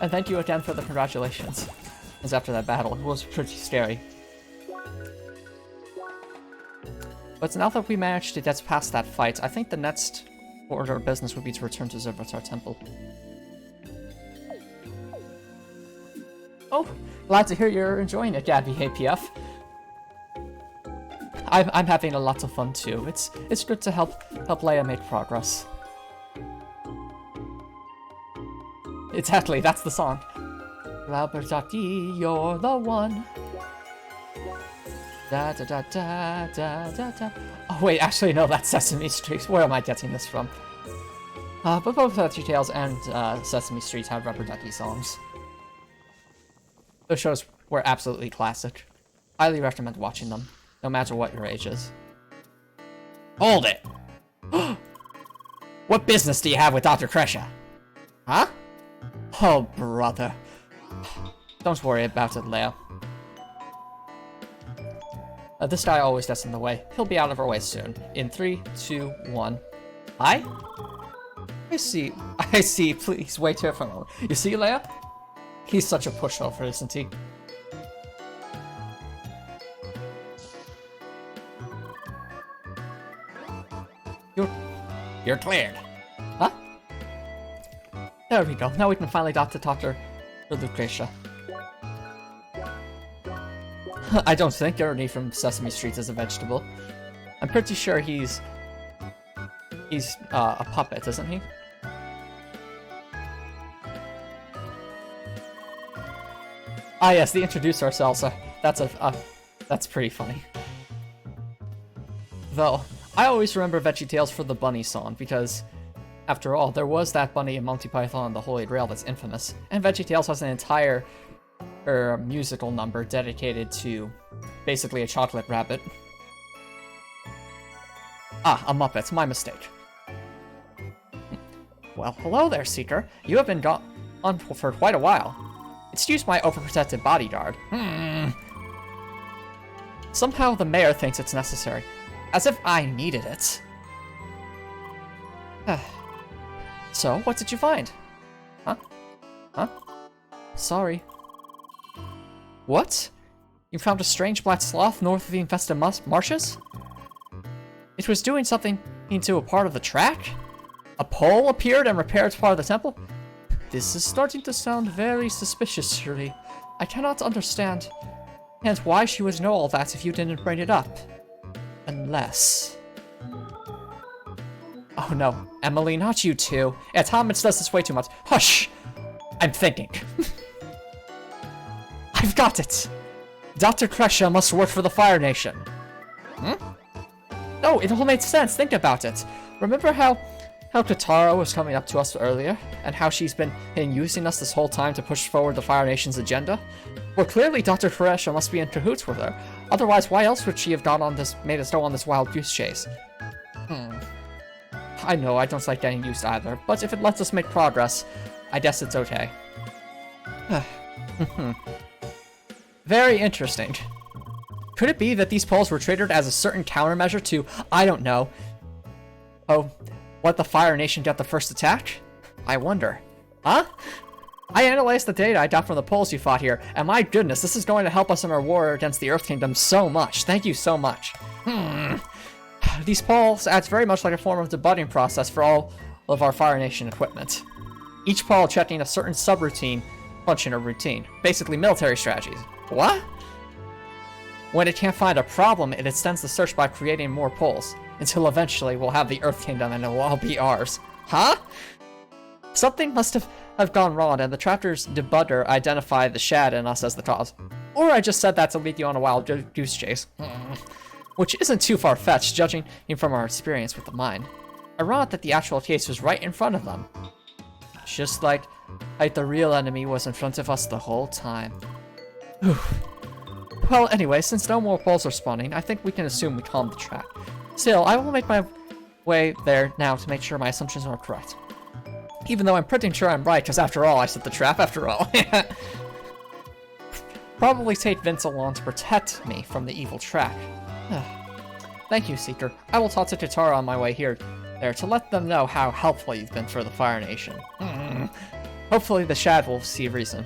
And thank you again for the congratulations. Because after that battle, it was pretty scary. But now that we managed to get past that fight, I think the next order of business would be to return to Zervatar Temple. Oh, glad to hear you're enjoying it, Gabby APF. I'm having a lot of fun too. It's good to help Leia make progress. Exactly, that's the song. Rubber-ducky, you're the one. Da da da da da da da. Oh wait, actually no, that's Sesame Street. Where am I getting this from? But both VeggieTales and Sesame Street have rubber ducky songs. Those shows were absolutely classic. Highly recommend watching them, no matter what your age is. Hold it! What business do you have with Dr. Kresha? Huh? Oh, brother. Don't worry about it, Leia. This guy always gets in the way. He'll be out of our way soon. In 3, 2, 1. I see. Please, wait here for a moment. You see, Leia? He's such a pushover, isn't he? You're cleared. Huh? There we go. Now we can finally talk to Dr. Lucretia. I don't think Ernie from Sesame Street is a vegetable. I'm pretty sure he's a puppet, isn't he? Ah yes, they introduce ourselves. That's pretty funny. Though, I always remember VeggieTales for the bunny song, because, after all, there was that bunny in Monty Python and the Holy Grail that's infamous, and VeggieTales has an entire musical number dedicated to basically a chocolate rabbit. Ah, a Muppet, my mistake. Well, hello there, Seeker. You have been gone for quite a while. Excuse my overprotected bodyguard. Somehow the mayor thinks it's necessary. As if I needed it. So, what did you find? Huh? Huh? Sorry. What? You found a strange black sloth north of the infested marshes? It was doing something into a part of the track? A pole appeared and repaired part of the temple? This is starting to sound very suspicious, Shirley. I cannot understand. And why she would know all that if you didn't bring it up. Unless... Oh no, Emilie, not you too. Antomicx does this way too much. Hush! I'm thinking. I've got it! Dr. Kresha must work for the Fire Nation. No, it all makes sense. Think about it. Remember how Katara was coming up to us earlier, and how she's been using us this whole time to push forward the Fire Nation's agenda? Well, clearly Dr. Kresha must be in cahoots with her. Otherwise, why else would she have made us go on this wild goose chase? I know, I don't like getting used either, but if it lets us make progress, I guess it's okay. Very interesting. Could it be that these poles were triggered as a certain countermeasure to, I don't know, oh, what the Fire Nation got the first attack? I wonder. Huh? I analyzed the data I got from the poles you fought here, and my goodness, this is going to help us in our war against the Earth Kingdom so much. Thank you so much. These poles acts very much like a form of debugging process for all of our Fire Nation equipment. Each pole checking a certain subroutine function or routine. Basically military strategies. What? When it can't find a problem, it extends the search by creating more poles, until eventually we'll have the Earth Kingdom and it will all be ours. Huh? Something must have gone wrong, and the chapter's debugger identified the shad in us as the cause. Or I just said that to lead you on a wild goose chase. Which isn't too far-fetched, judging from our experience with the mine. Ironic that the actual case was right in front of them. Just like the real enemy was in front of us the whole time. Well, anyway, since no more poles are spawning, I think we can assume we calmed the trap. Still, I will make my way there now to make sure my assumptions are correct. Even though I'm pretty sure I'm right, because after all, I set the trap after all. Probably take Vince along to protect me from the evil track. Thank you, Seeker. I will talk to Katara on my way there to let them know how helpful you've been for the Fire Nation. Hopefully the Shad will see reason.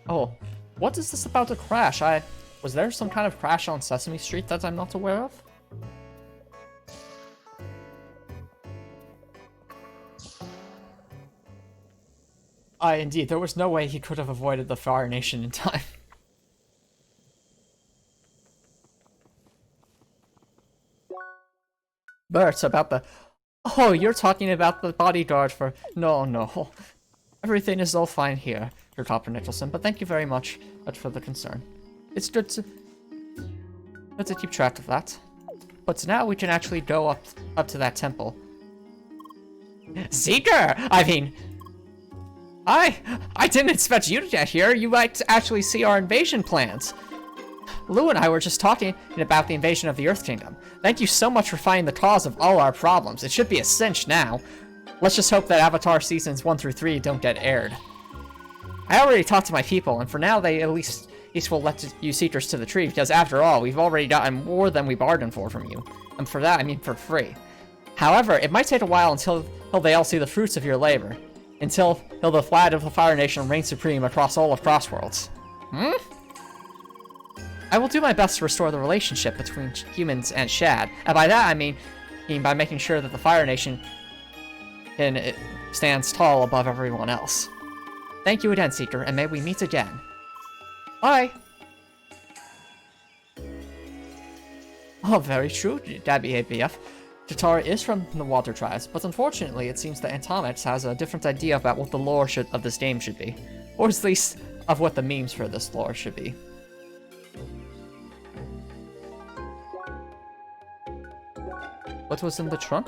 Oh, what is this about to crash? Was there some kind of crash on Sesame Street that I'm not aware of? Indeed, there was no way he could have avoided the Fire Nation in time. Bert, about the... Oh, you're talking about the bodyguard for... No. Everything is all fine here, your Copper Nicholson, but thank you very much for the concern. It's good to keep track of that. But now we can actually go up to that temple. Seeker! I mean... I didn't expect you to get here. You might actually see our invasion plans. Lou and I were just talking about the invasion of the Earth Kingdom. Thank you so much for finding the cause of all our problems. It should be a cinch now. Let's just hope that Avatar Seasons 1 through 3 don't get aired. I already talked to my people, and for now they at least will let you Seekers to the tree, because after all, we've already gotten more than we bargained for from you. And for that, I mean for free. However, it might take a while until they all see the fruits of your labor. Until the flag of the Fire Nation reigns supreme across all of Crossworlds. I will do my best to restore the relationship between humans and Shad, and by that I mean by making sure that the Fire Nation stands tall above everyone else. Thank you again, Seeker, and may we meet again. Bye! Oh, very true, Dabby ABF. Katara is from the Water Tribes, but unfortunately it seems that Antomicx has a different idea about what the lore of this game should be. Or at least, of what the memes for this lore should be. What was in the trunk?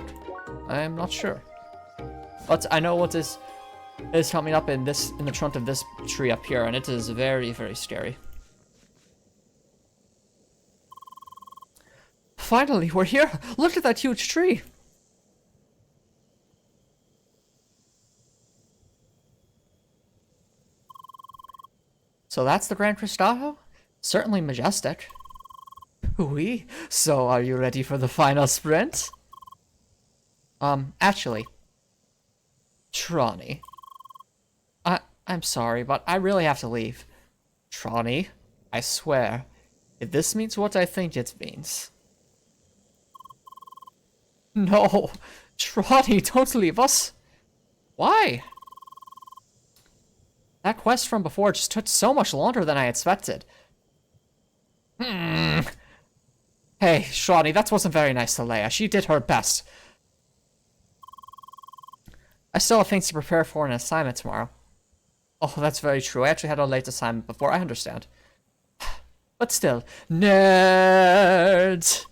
I am not sure. But I know what is coming up in the trunk of this tree up here, and it is very, very scary. Finally, we're here! Look at that huge tree! So that's the Grand Cristado? Certainly majestic. Oui, so are you ready for the final sprint? Actually... Trani. I'm sorry, but I really have to leave. Trani, I swear, if this means what I think it means... No! Trani, don't leave us! Why? That quest from before just took so much longer than I expected. Hey, Trani, that wasn't very nice to Leia. She did her best. I still have things to prepare for an assignment tomorrow. Oh, that's very true. I actually had a late assignment before. I understand. But still, nerds!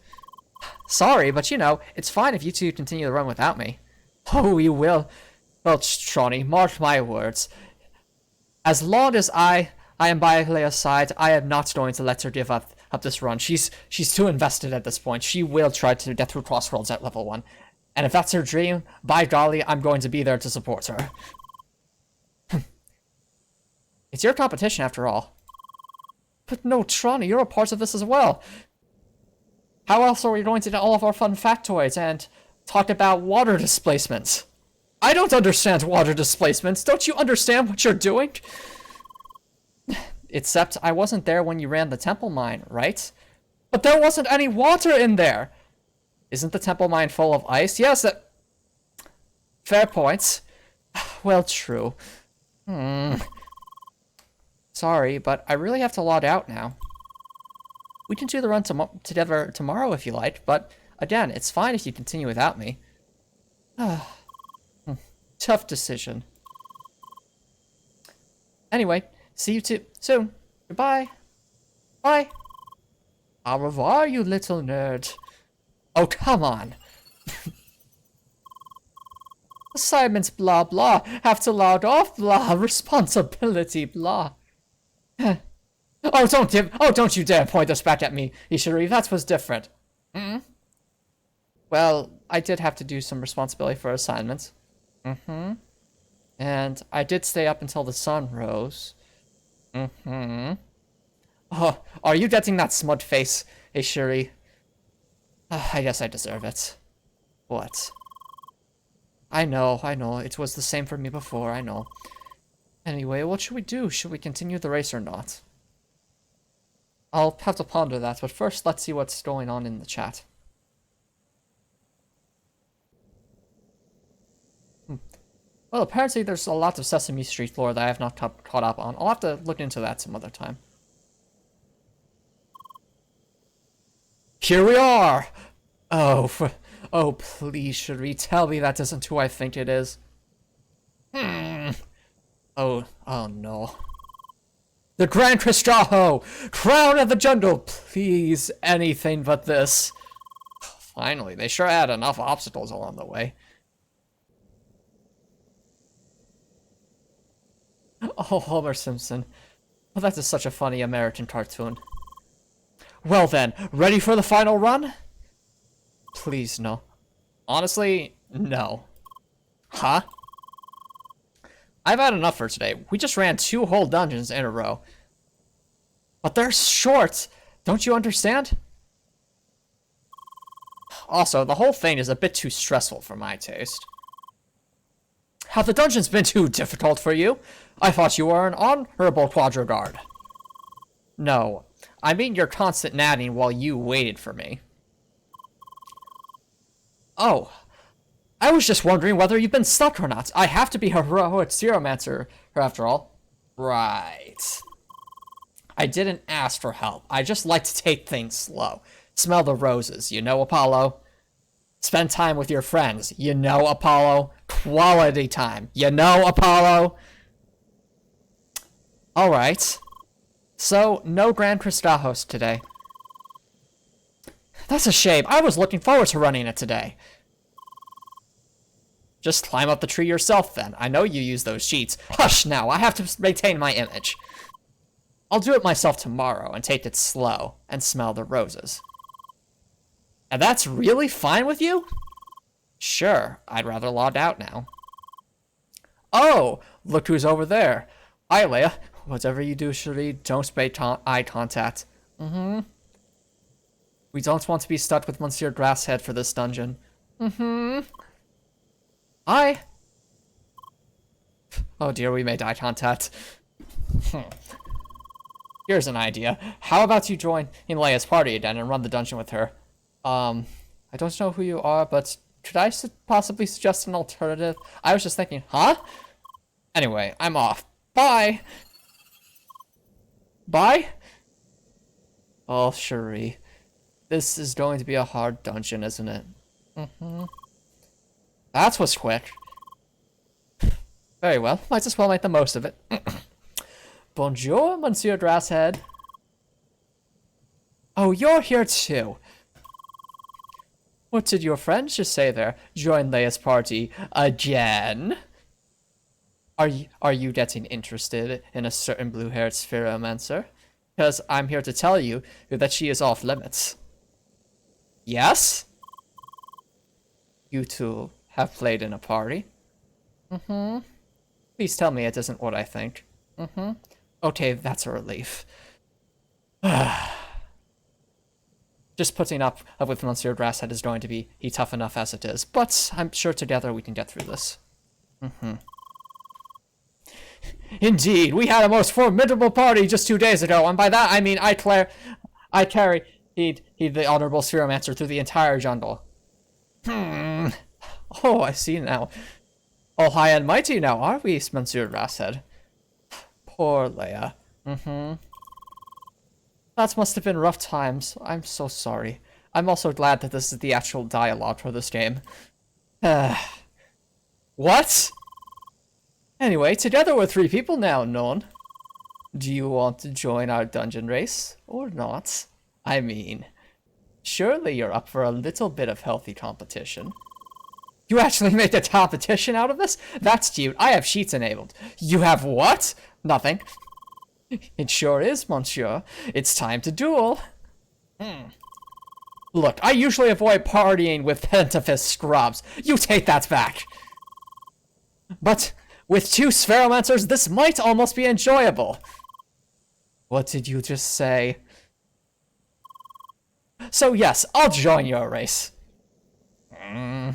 Sorry, but you know, it's fine if you two continue the run without me. Oh, you will. Well, Trony, mark my words. As long as I am by Leia's side, I am not going to let her give up this run. She's too invested at this point. She will try to get through Crossroads at level 1. And if that's her dream, by golly, I'm going to be there to support her. It's your competition after all. But no, Trony, you're a part of this as well. How else are we going to get all of our fun factoids and talk about water displacements? I don't understand water displacements. Don't you understand what you're doing? Except I wasn't there when you ran the temple mine, right? But there wasn't any water in there. Isn't the temple mine full of ice? Yes, that... Fair points. Well, true. Sorry, but I really have to log out now. We can do the run together tomorrow if you like, but again, it's fine if you continue without me. Tough decision. Anyway, see you soon. Goodbye. Bye. Au revoir, you little nerd. Oh, come on. Assignments, blah, blah. Have to log off, blah. Responsibility, blah. Oh, don't you dare point this back at me, Ishiri. That was different. Well, I did have to do some responsibility for assignments. And I did stay up until the sun rose. Oh, are you getting that smug face, Ishiri? I guess I deserve it. What? I know. It was the same for me before, I know. Anyway, what should we do? Should we continue the race or not? I'll have to ponder that, but first let's see what's going on in the chat. Well, apparently there's a lot of Sesame Street lore that I have not caught up on. I'll have to look into that some other time. Here we are! Oh, please, Cherie, tell me that isn't who I think it is. Oh no. The Grand Cristrajo! Crown of the Jungle! Please, anything but this. Finally, they sure had enough obstacles along the way. Oh, Homer Simpson. Well, that is such a funny American cartoon. Well then, ready for the final run? Please, no. Honestly, no. Huh? I've had enough for today. We just ran 2 whole dungeons in a row. But they're short! Don't you understand? Also, the whole thing is a bit too stressful for my taste. Have the dungeons been too difficult for you? I thought you were an honorable quadriguard. No, I mean your constant nagging while you waited for me. Oh, I was just wondering whether you've been stuck or not. I have to be heroic Zeromancer, after all. Right. I didn't ask for help. I just like to take things slow. Smell the roses, you know, Apollo? Spend time with your friends, you know, Apollo? Quality time, you know, Apollo? Alright. So, no Grand Cristajos today. That's a shame. I was looking forward to running it today. Just climb up the tree yourself, then. I know you use those cheats. Hush now, I have to maintain my image. I'll do it myself tomorrow and take it slow and smell the roses. And that's really fine with you? Sure, I'd rather log out now. Oh, look who's over there. Hi, Leia. Whatever you do, Cherie, don't make eye contact. We don't want to be stuck with Monsieur Grasshead for this dungeon. Hi. Oh dear, we made eye contact. Here's an idea. How about you join in Leia's party again and run the dungeon with her? I don't know who you are, but could I possibly suggest an alternative? I was just thinking, huh? Anyway, I'm off. Bye! Bye? Oh, Cherie. This is going to be a hard dungeon, isn't it? That was quick. Very well, might as well make the most of it. Bonjour, Monsieur Grasshead. Oh, you're here too. What did your friends just say there? Join Leia's party again? Are you getting interested in a certain blue-haired spheromancer? Because I'm here to tell you that she is off limits. Yes? You two have played in a party? Mm-hmm. Please tell me it isn't what I think. Mm-hmm. Okay, that's a relief. Just putting up with Monsieur Grasshead is going to be tough enough as it is, but I'm sure together we can get through this. Mm-hmm. Indeed, we had a most formidable party just 2 days ago, and by that I mean I carried the Honorable Spheromancer through the entire jungle. Oh, I see now. All high and mighty now, are we, Monsieur Grasshead? Poor Leia. Mm-hmm. That must have been rough times. I'm so sorry. I'm also glad that this is the actual dialogue for this game. What? Anyway, together we're 3 people now, Non. Do you want to join our dungeon race, or not? I mean, surely you're up for a little bit of healthy competition. You actually make a competition out of this? That's cute. I have sheets enabled. You have what? Nothing. It sure is, monsieur. It's time to duel. Look, I usually avoid partying with Pentafist scrubs. You take that back. But with 2 Spheromancers, this might almost be enjoyable. What did you just say? So yes, I'll join your race. No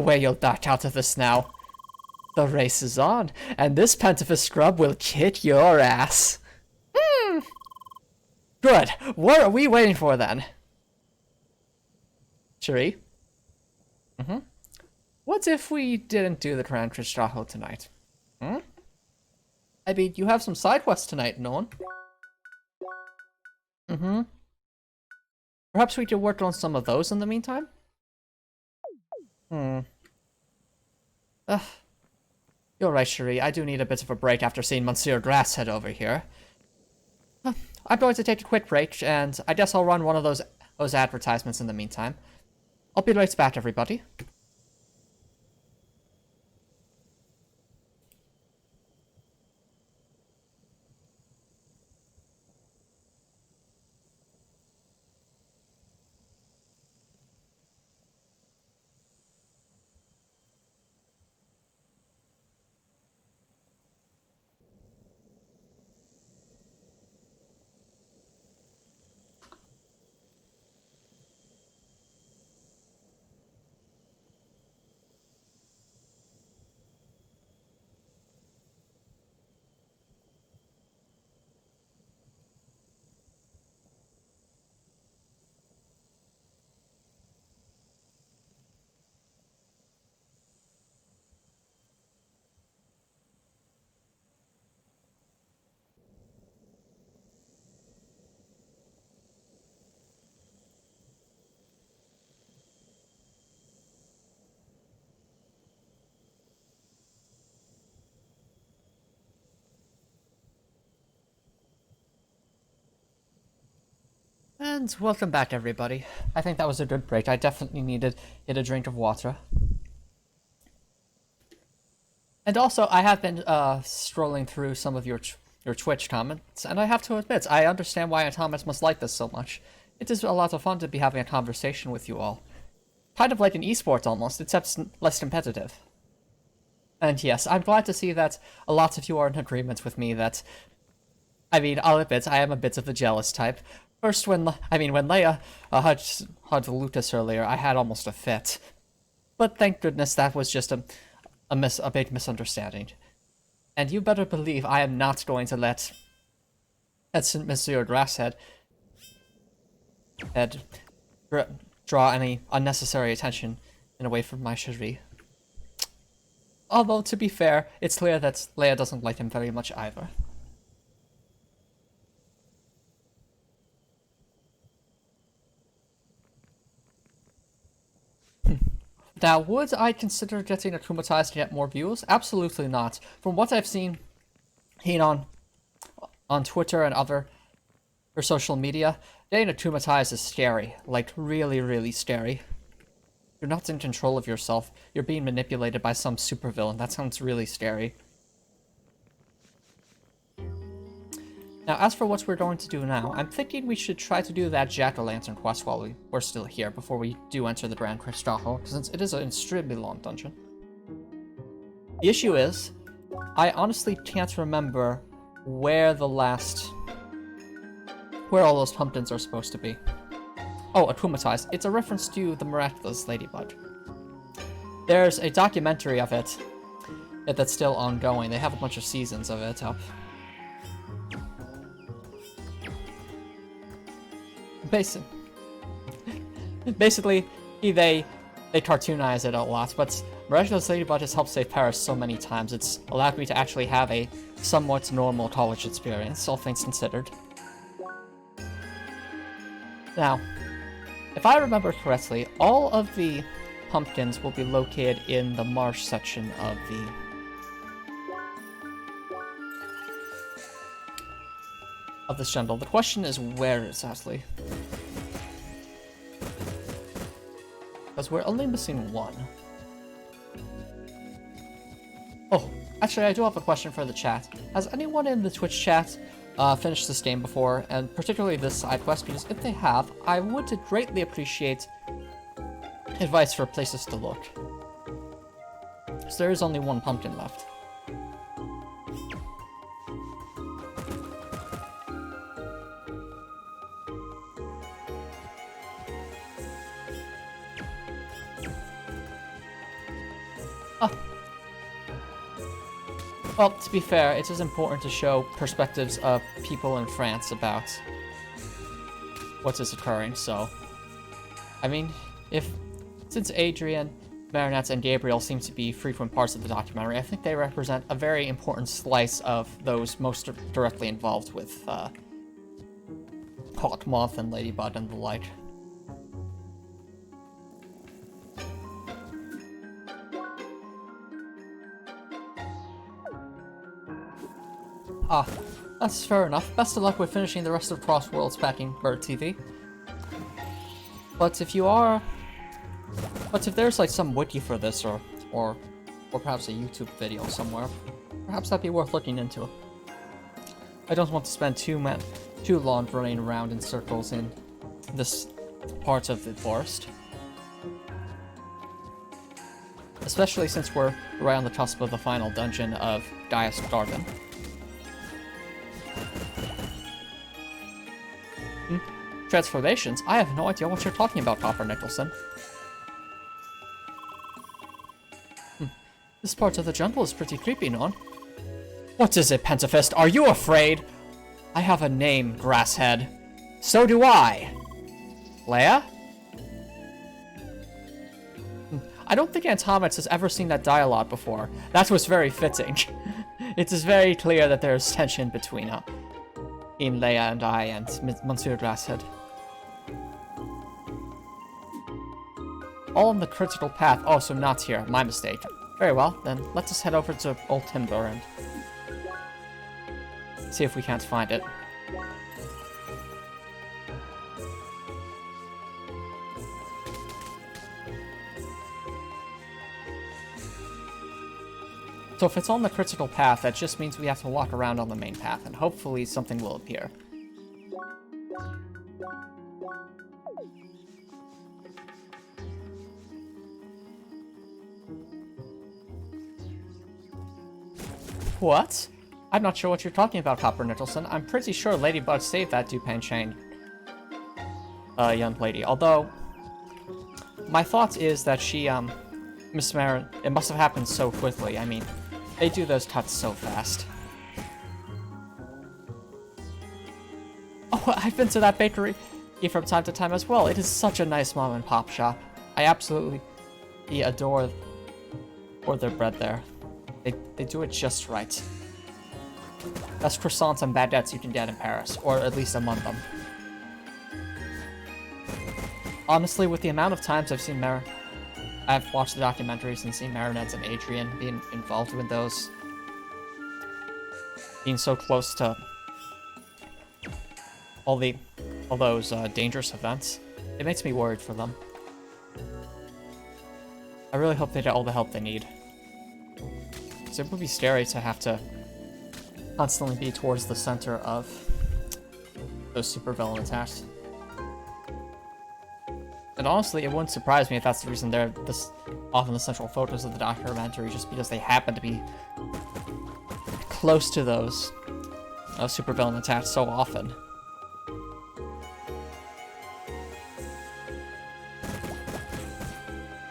way you'll back out of this now. The race is on, and this Pentafist scrub will kick your ass. Good. What are we waiting for then? Cherie? What if we didn't do the Grand Tristrajo tonight? I mean, you have some side quests tonight, Nolan. Perhaps we could work on some of those in the meantime? You're right, Cherie. I do need a bit of a break after seeing Monsieur Grasshead over here. I'm going to take a quick break, and I guess I'll run one of those advertisements in the meantime. I'll be right back, everybody. And welcome back, everybody. I think that was a good break. I definitely needed a drink of water. And also, I have been strolling through some of your Twitch comments, and I have to admit, I understand why Antomicx must like this so much. It is a lot of fun to be having a conversation with you all. Kind of like an esport almost, except less competitive. And yes, I'm glad to see that a lot of you are in agreement with me that... I mean, I'll admit, I am a bit of the jealous type. First, when Leia hugged Lucas earlier, I had almost a fit. But thank goodness that was just a big misunderstanding. And you better believe I am not going to let Monsieur Grasshead draw any unnecessary attention away from my Cherie. Although, to be fair, it's clear that Leia doesn't like him very much either. Now, would I consider getting akumatized to get more views? Absolutely not. From what I've seen on Twitter and other social media, getting akumatized is scary. Like, really, really scary. You're not in control of yourself. You're being manipulated by some supervillain. That sounds really scary. Now, as for what we're going to do now, I'm thinking we should try to do that jack-o'-lantern quest while we're still here, before we do enter the Grand Crystal Hall, since it is an extremely long dungeon. The issue is, I honestly can't remember where all those pumpkins are supposed to be. Oh, Akumatized. It's a reference to the miraculous ladybug. There's a documentary of it that's still ongoing. They have a bunch of seasons of it up. Basically, they cartoonize it a lot, but Miraculous Ladybug has helped save Paris so many times, it's allowed me to actually have a somewhat normal college experience, all things considered. Now, if I remember correctly, all of the pumpkins will be located in the marsh section of this jungle. The question is where exactly? Because we're only missing one. Oh, actually I do have a question for the chat. Has anyone in the Twitch chat finished this game before, and particularly this side quest? Because if they have, I would greatly appreciate advice for places to look. Because there is only one pumpkin left. Well, to be fair, it is important to show perspectives of people in France about what is occurring, so... I mean, since Adrian, Marinette, and Gabriel seem to be frequent parts of the documentary, I think they represent a very important slice of those most directly involved with Hawk Moth and Ladybug and the like. Ah, that's fair enough. Best of luck with finishing the rest of Cross Worlds packing Bird TV. But if there's like some wiki for this, or perhaps a YouTube video somewhere, perhaps that'd be worth looking into. I don't want to spend too long running around in circles in this part of the forest. Especially since we're right on the cusp of the final dungeon of Gaia's Garden. Transformations? I have no idea what you're talking about, Copper Nicholson. This part of the jungle is pretty creepy, non? What is it, Pentafist? Are you afraid? I have a name, Grasshead. So do I. Leia? I don't think Antomicx has ever seen that dialogue before. That was very fitting. It is very clear that there is tension between Leia and I and Monsieur Grasshead. All on the critical path. Oh, so not here. My mistake. Very well, then let us head over to Old Timber and see if we can't find it. So if it's on the critical path, that just means we have to walk around on the main path, and hopefully something will appear. What? I'm not sure what you're talking about, Copper Nicholson. I'm pretty sure Ladybug saved that Dupain chain young lady. Although, my thought is that she, Miss Marin, it must have happened so quickly. I mean, they do those cuts so fast. Oh, I've been to that bakery from time to time as well. It is such a nice mom and pop shop. I absolutely adore their bread there. They do it just right. Best croissants and baguettes you can get in Paris, or at least among them. Honestly, with the amount of times I've watched the documentaries and seen Marinette and Adrian being involved with those, being so close to all those dangerous events, it makes me worried for them. I really hope they get all the help they need. Because it would be scary to have to constantly be towards the center of those supervillain attacks. And honestly, it wouldn't surprise me if that's the reason they're this often the central focus of the documentary, just because they happen to be close to those supervillain attacks so often.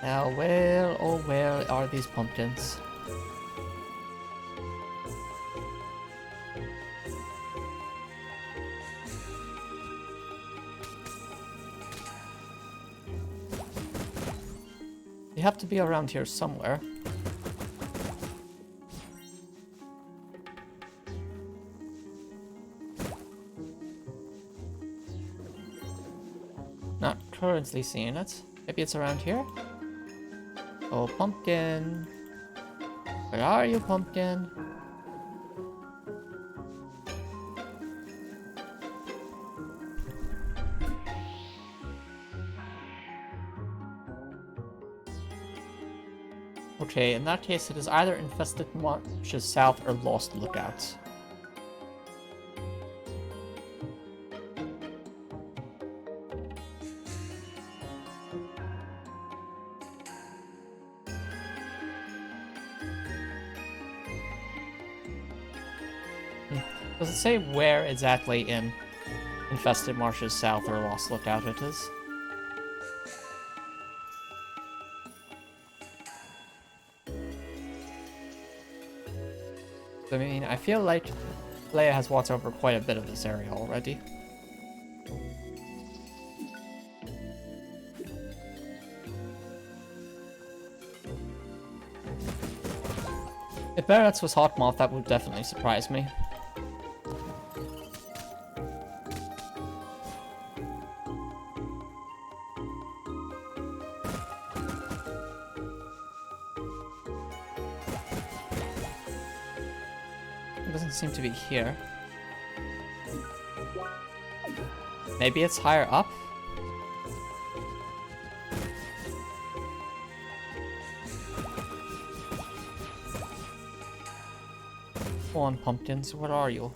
Now, where, oh where are these pumpkins? They have to be around here somewhere. Not currently seeing it. Maybe it's around here? Oh, pumpkin. Where are you, pumpkin? Okay, in that case, it is either infested marshes south or lost lookouts. Does it say where exactly in infested marshes south or lost lookout it is? I mean, I feel like Leia has walked over quite a bit of this area already. If Barrett's was Hawkmoth, that would definitely surprise me. It doesn't seem to be here. Maybe it's higher up? Come on, pumpkins, what are you?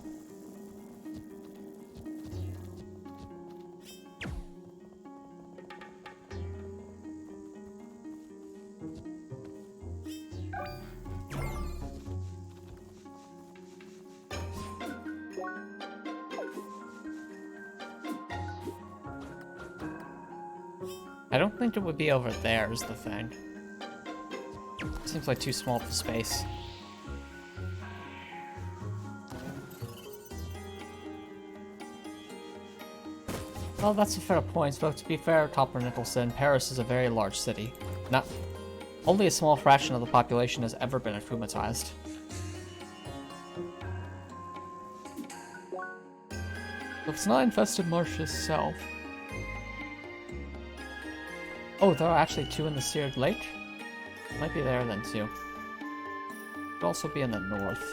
I don't think it would be over there is the thing. Seems like too small for space. Well, that's a fair point, but to be fair, Copper Nicholson, Paris is a very large city. Not only a small fraction of the population has ever been akumatized. If it's not infested marshes south. Oh, there are actually two in the Seared Lake? Might be there then too. Could also be in the north.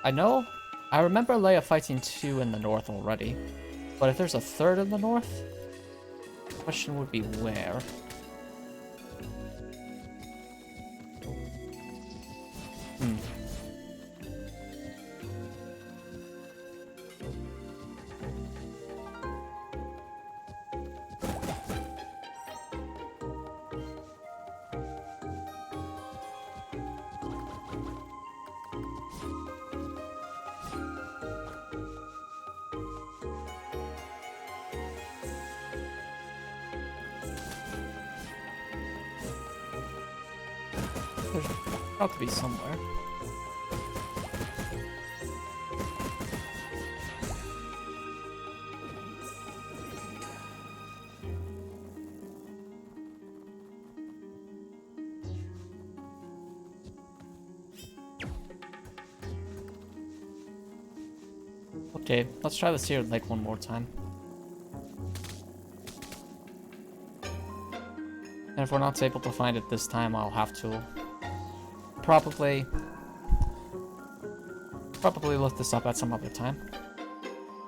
I remember Leia fighting two in the north already. But if there's a third in the north, the question would be where? There's got to be somewhere. Okay, let's try the Seared Lake one more time. And if we're not able to find it this time, I'll have to probably look this up at some other time.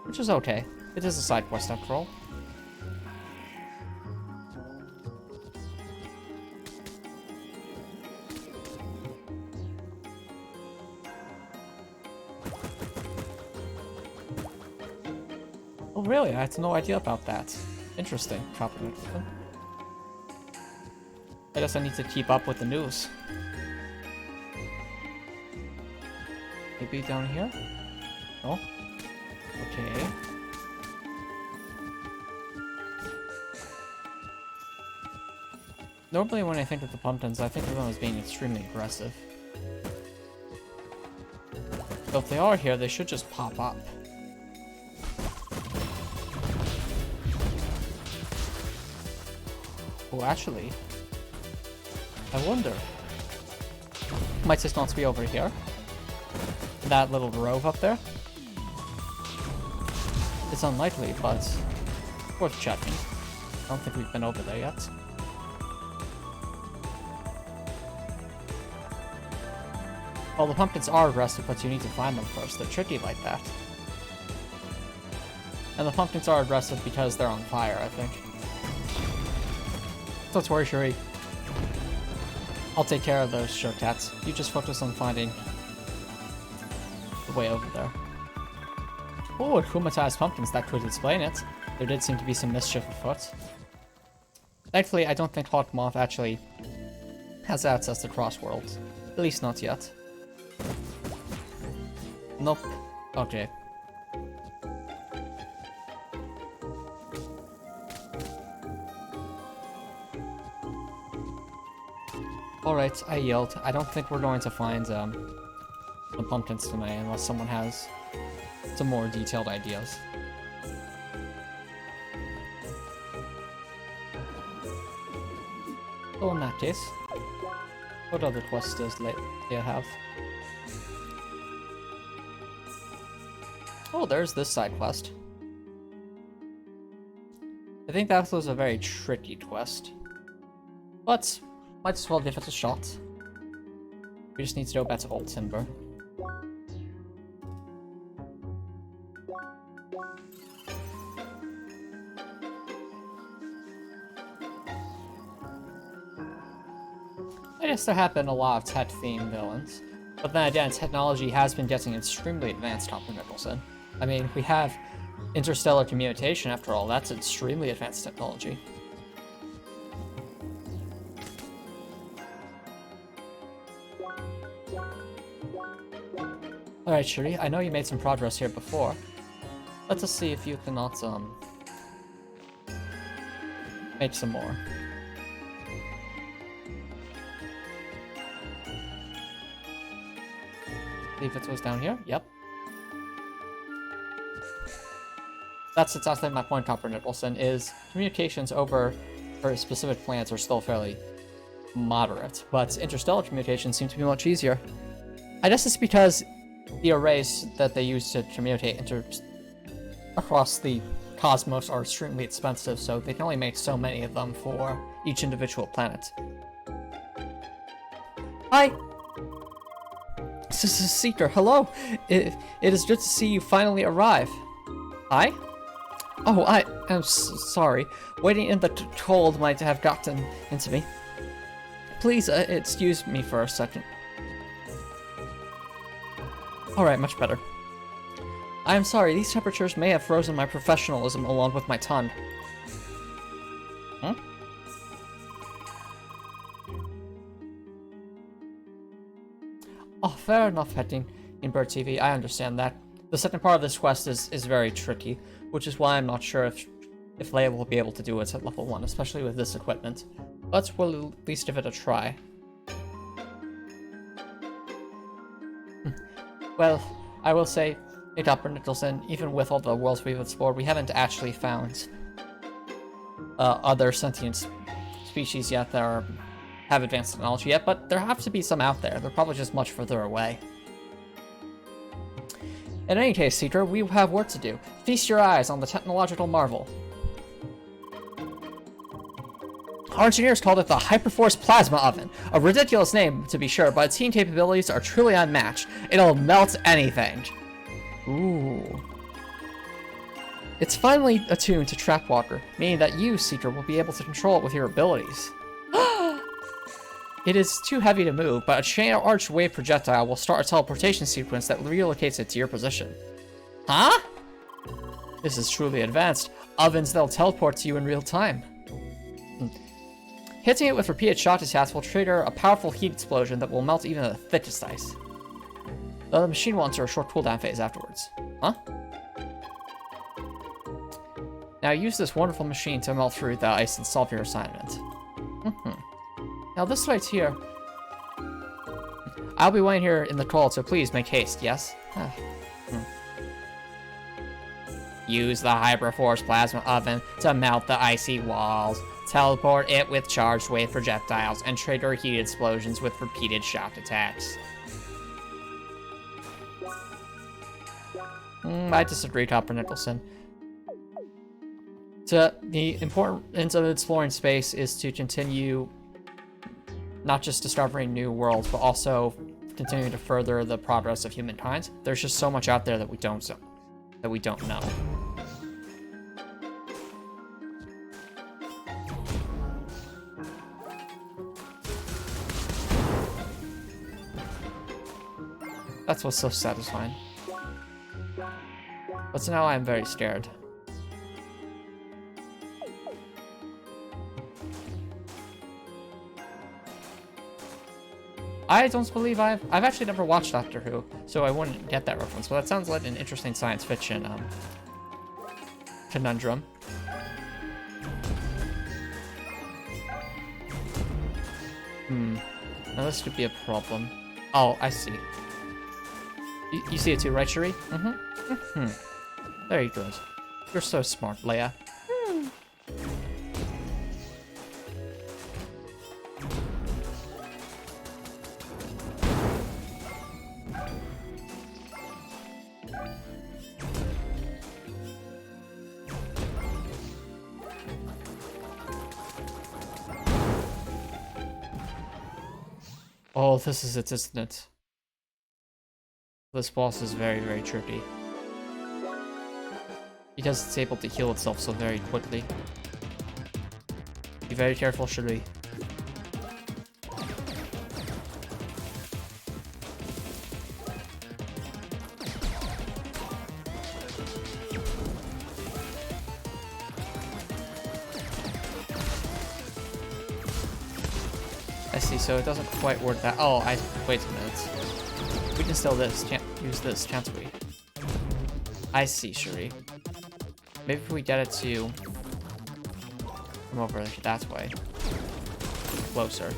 Which is okay. It is a side quest after all. Oh really? I had no idea about that. Interesting. Copper Nicholson. I guess I need to keep up with the news. Maybe down here? No? Okay. Normally when I think of the pumpkins, I think of them as being extremely aggressive. So if they are here, they should just pop up. Oh, actually, I wonder. Might just not be over here. That little grove up there. It's unlikely, but worth checking. I don't think we've been over there yet. Well, the pumpkins are aggressive, but you need to find them first. They're tricky like that. And the pumpkins are aggressive because they're on fire, I think. Don't worry, Shuri. I'll take care of those sure cats. You just focus on finding the way over there. Oh, akumatized pumpkins, that could explain it. There did seem to be some mischief afoot. Thankfully, I don't think Hawk Moth actually has access to Crossworlds. At least not yet. Nope. Okay. Alright, I yield. I don't think we're going to find the pumpkins tonight unless someone has some more detailed ideas. So in that case, what other quests does Leia have? Oh, there's this side quest. I think that was a very tricky quest, but might as well give it a shot. We just need to go back to Old Timber. I guess there have been a lot of tech-themed villains, but then again, technology has been getting extremely advanced, Copper Nicholson. I mean, we have interstellar communication after all. That's extremely advanced technology. Alright, Shuri, I know you made some progress here before. Let us see if you cannot, make some more. I believe it was down here? Yep. That's exactly my point, Copper Nicholson, is communications over for specific planets are still fairly moderate, but interstellar communications seem to be much easier. I guess it's because the arrays that they use to communicate across the cosmos are extremely expensive, so they can only make so many of them for each individual planet. Hi! This is Seeker. Hello! It is good to see you finally arrive. Hi? Oh, I am sorry. Waiting in the cold might have gotten into me. Please, excuse me for a second. Alright, much better. I am sorry, these temperatures may have frozen my professionalism along with my tongue. Huh? Oh, fair enough, heading in Bird TV. I understand that. The second part of this quest is very tricky, which is why I'm not sure if Leia will be able to do it at level 1, especially with this equipment. But we'll at least give it a try. Well, I will say, Copper Nicholson, even with all the worlds we've explored, we haven't actually found other sentient species yet that have advanced technology yet, but there have to be some out there. They're probably just much further away. In any case, Seeker, we have work to do. Feast your eyes on the technological marvel. Our engineers called it the Hyperforce Plasma Oven. A ridiculous name, to be sure, but its heating capabilities are truly unmatched. It'll melt anything. Ooh. It's finally attuned to trap water, meaning that you, Seeker, will be able to control it with your abilities. It is too heavy to move, but a chain-arched wave projectile will start a teleportation sequence that relocates it to your position. Huh? This is truly advanced. Ovens that'll teleport to you in real time. Hitting it with repeated shot attacks will trigger a powerful heat explosion that will melt even the thickest ice. The machine will enter a short cooldown phase afterwards. Huh? Now use this wonderful machine to melt through the ice and solve your assignment. Now this right here... I'll be waiting here in the cold, so please make haste, yes? Use the Hyperforce Plasma Oven to melt the icy walls. Teleport it with charged wave projectiles and trigger heat explosions with repeated shock attacks. I disagree, Copper Nicholson. The importance of exploring space is to continue not just discovering new worlds, but also continuing to further the progress of humankind. There's just so much out there that we don't know. That's what's so satisfying. But now I'm very scared. I don't believe I've actually never watched Doctor Who, so I wouldn't get that reference, but that sounds like an interesting science fiction conundrum. Now this could be a problem. Oh, I see. You see it too, right, Cherie? Very good. You're so smart, Leia. Oh, this is it, isn't it? This boss is very, very tricky. Because it's able to heal itself so very quickly. Be very careful, Cherie. I see, so it doesn't quite work that. Oh, wait a minute. We can still use this, can't we? I see, Cherie. Maybe if we get it to come over that way. Closer.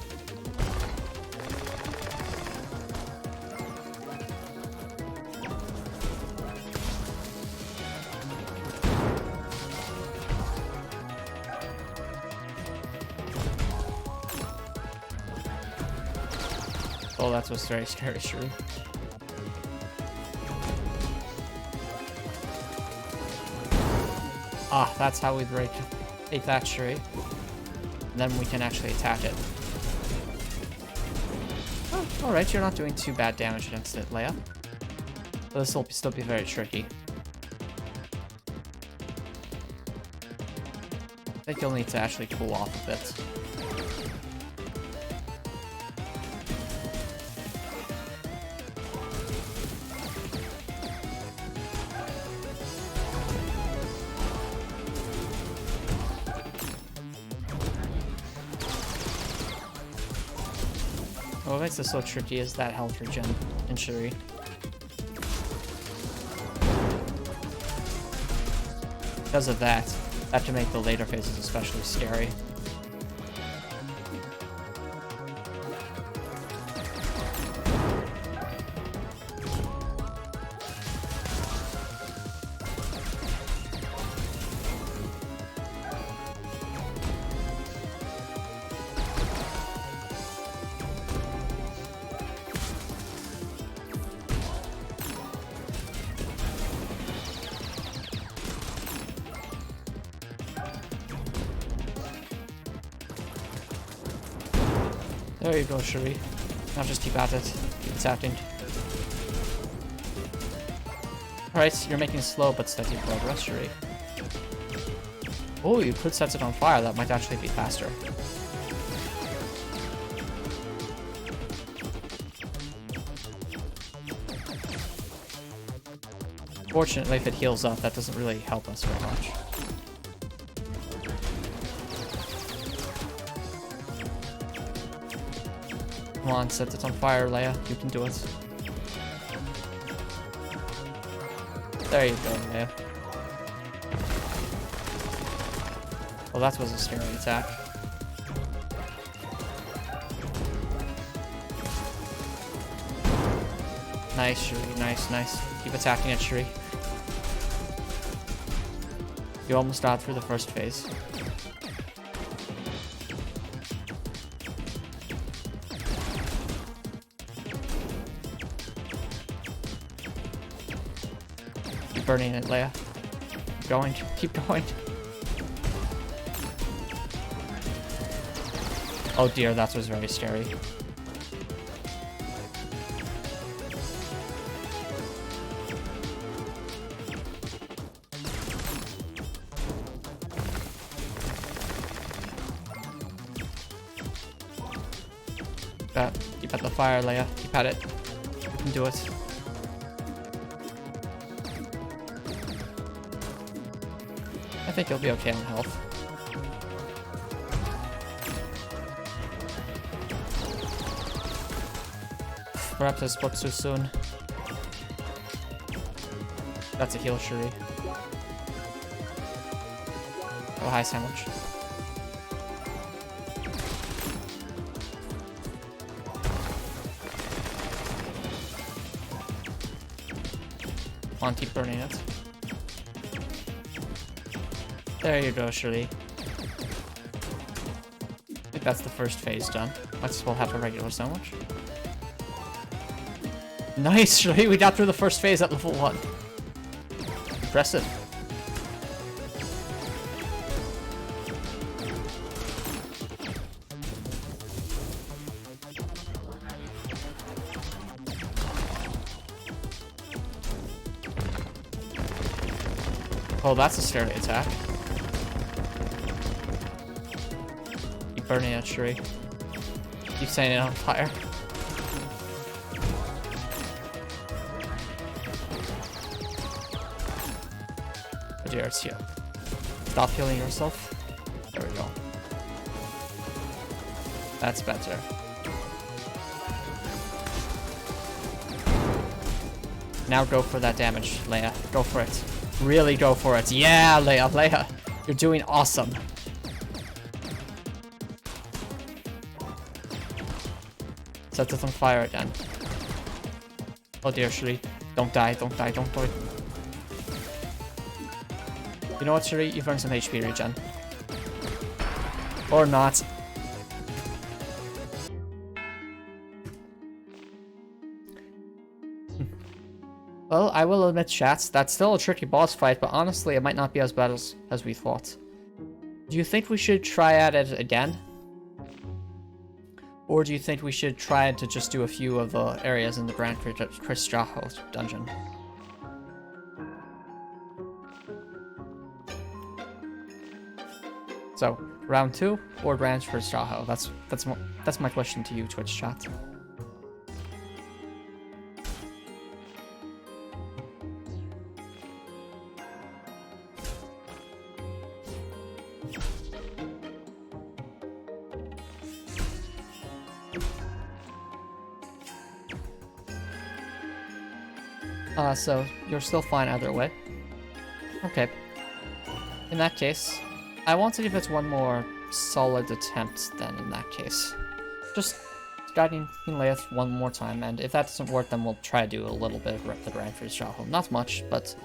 Oh, that was very scary, Cherie. Ah, that's how we break that, Cherie. And then we can actually attack it. Oh, alright, you're not doing too bad damage against it, Leia. But this will still be very tricky. I think you'll need to actually cool off a bit. What makes this so tricky is that health regen in Cherie. Because of that can make the later phases especially scary. There you go, Cherie. Now just keep at it. Keep attacking. Alright, you're making slow but steady progress, Cherie. Oh, you could set it on fire. That might actually be faster. Fortunately, if it heals up, that doesn't really help us very much. Come on, set it on fire, Leia. You can do it. There you go, Leia. Well, that was a scary attack. Nice, Shuri. Nice, nice. Keep attacking it, Shuri. You almost got through the first phase. Keep burning it, Leia. Keep going. Keep going. Oh dear, that was very scary. Keep at the fire, Leia. Keep at it. You can do it. I think you'll be okay on health. Perhaps I spoke too soon. That's a heal, Shuri. Oh, hi, Sandwich. Come on, keep burning it. There you go, Shuri. I think that's the first phase done. Might as well have a regular sandwich. Nice, Shuri! We got through the first phase at level 1. Impressive. Oh, that's a scary attack. Keep burning it, Shuri. Keep setting it on fire. Oh dear, it's heal. Stop healing yourself. There we go. That's better. Now go for that damage, Leia. Go for it. Really go for it. Yeah, Leia, Leia. You're doing awesome. Set it on fire again. Oh dear, Shuri. Don't die, don't die, don't die. You know what, Shuri? You've earned some HP regen. Or not. Well, I will admit, chat, that's still a tricky boss fight, but honestly, it might not be as bad as we thought. Do you think we should try at it again? Or do you think we should try to just do a few of the areas in the Grand Cristrajo dungeon? So, round 2 or Grand Cristrajo? That's my question to you, Twitch chat. So you're still fine either way. Okay. In that case, I want to give it one more solid attempt then in that case. Just guiding Leia one more time, and if that doesn't work, then we'll try to do a little bit of the Grand Cristrajo. Not much, but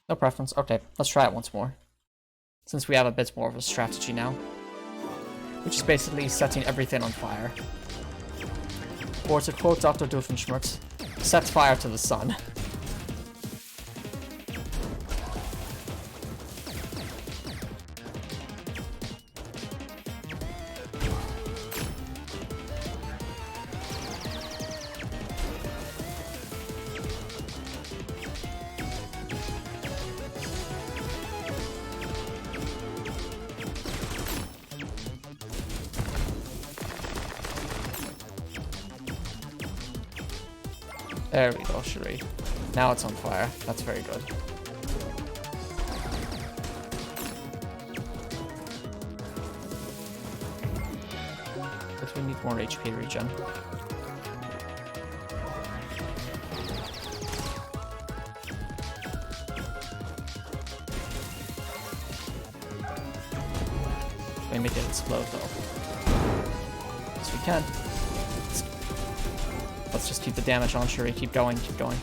no preference. Okay, let's try it once more. Since we have a bit more of a strategy now. Which is basically setting everything on fire. Or to quote Dr. Doofenshmirtz, set fire to the sun. There we go, Shuri. Now it's on fire. That's very good. But we need more HP regen. We make it explode though. Yes, we can. Let's just keep the damage on, Shuri. Keep going, keep going.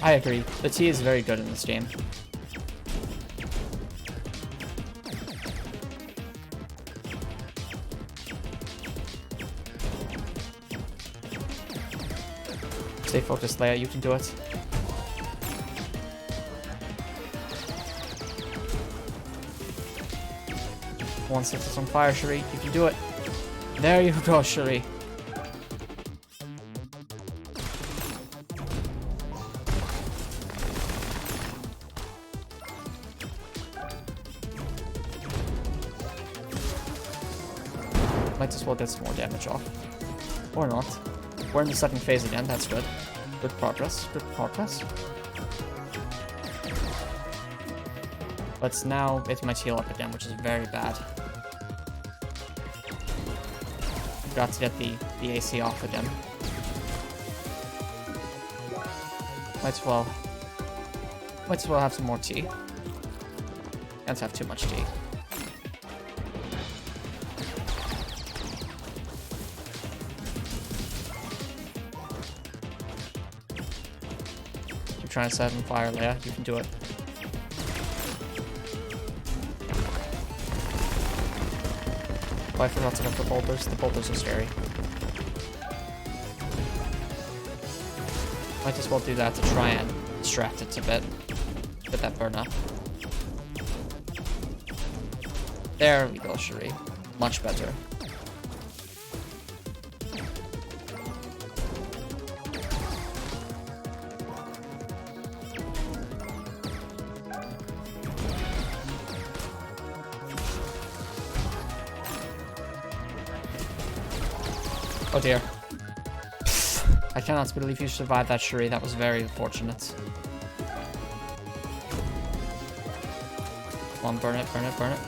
I agree. The T is very good in this game. Stay focused, Leia. You can do it. Once it's on fire, Shuri. You can do it. There you go, Shuri. Might as well get some more damage off. Or not. We're in the second phase again, that's good. Good progress, good progress. But now it might heal up again, which is very bad. Got to get the AC off again. Might as well have some more tea. Can't have too much tea. Keep trying to set on fire, Leia. You can do it. Oh, I forgot to get the boulders. The boulders are scary. Might as well do that to try and distract it a bit. Get that burn up. There we go, Shuri. Much better. Oh dear. I cannot believe you survived that, Shuri. That was very unfortunate. Come on, burn it, burn it, burn it.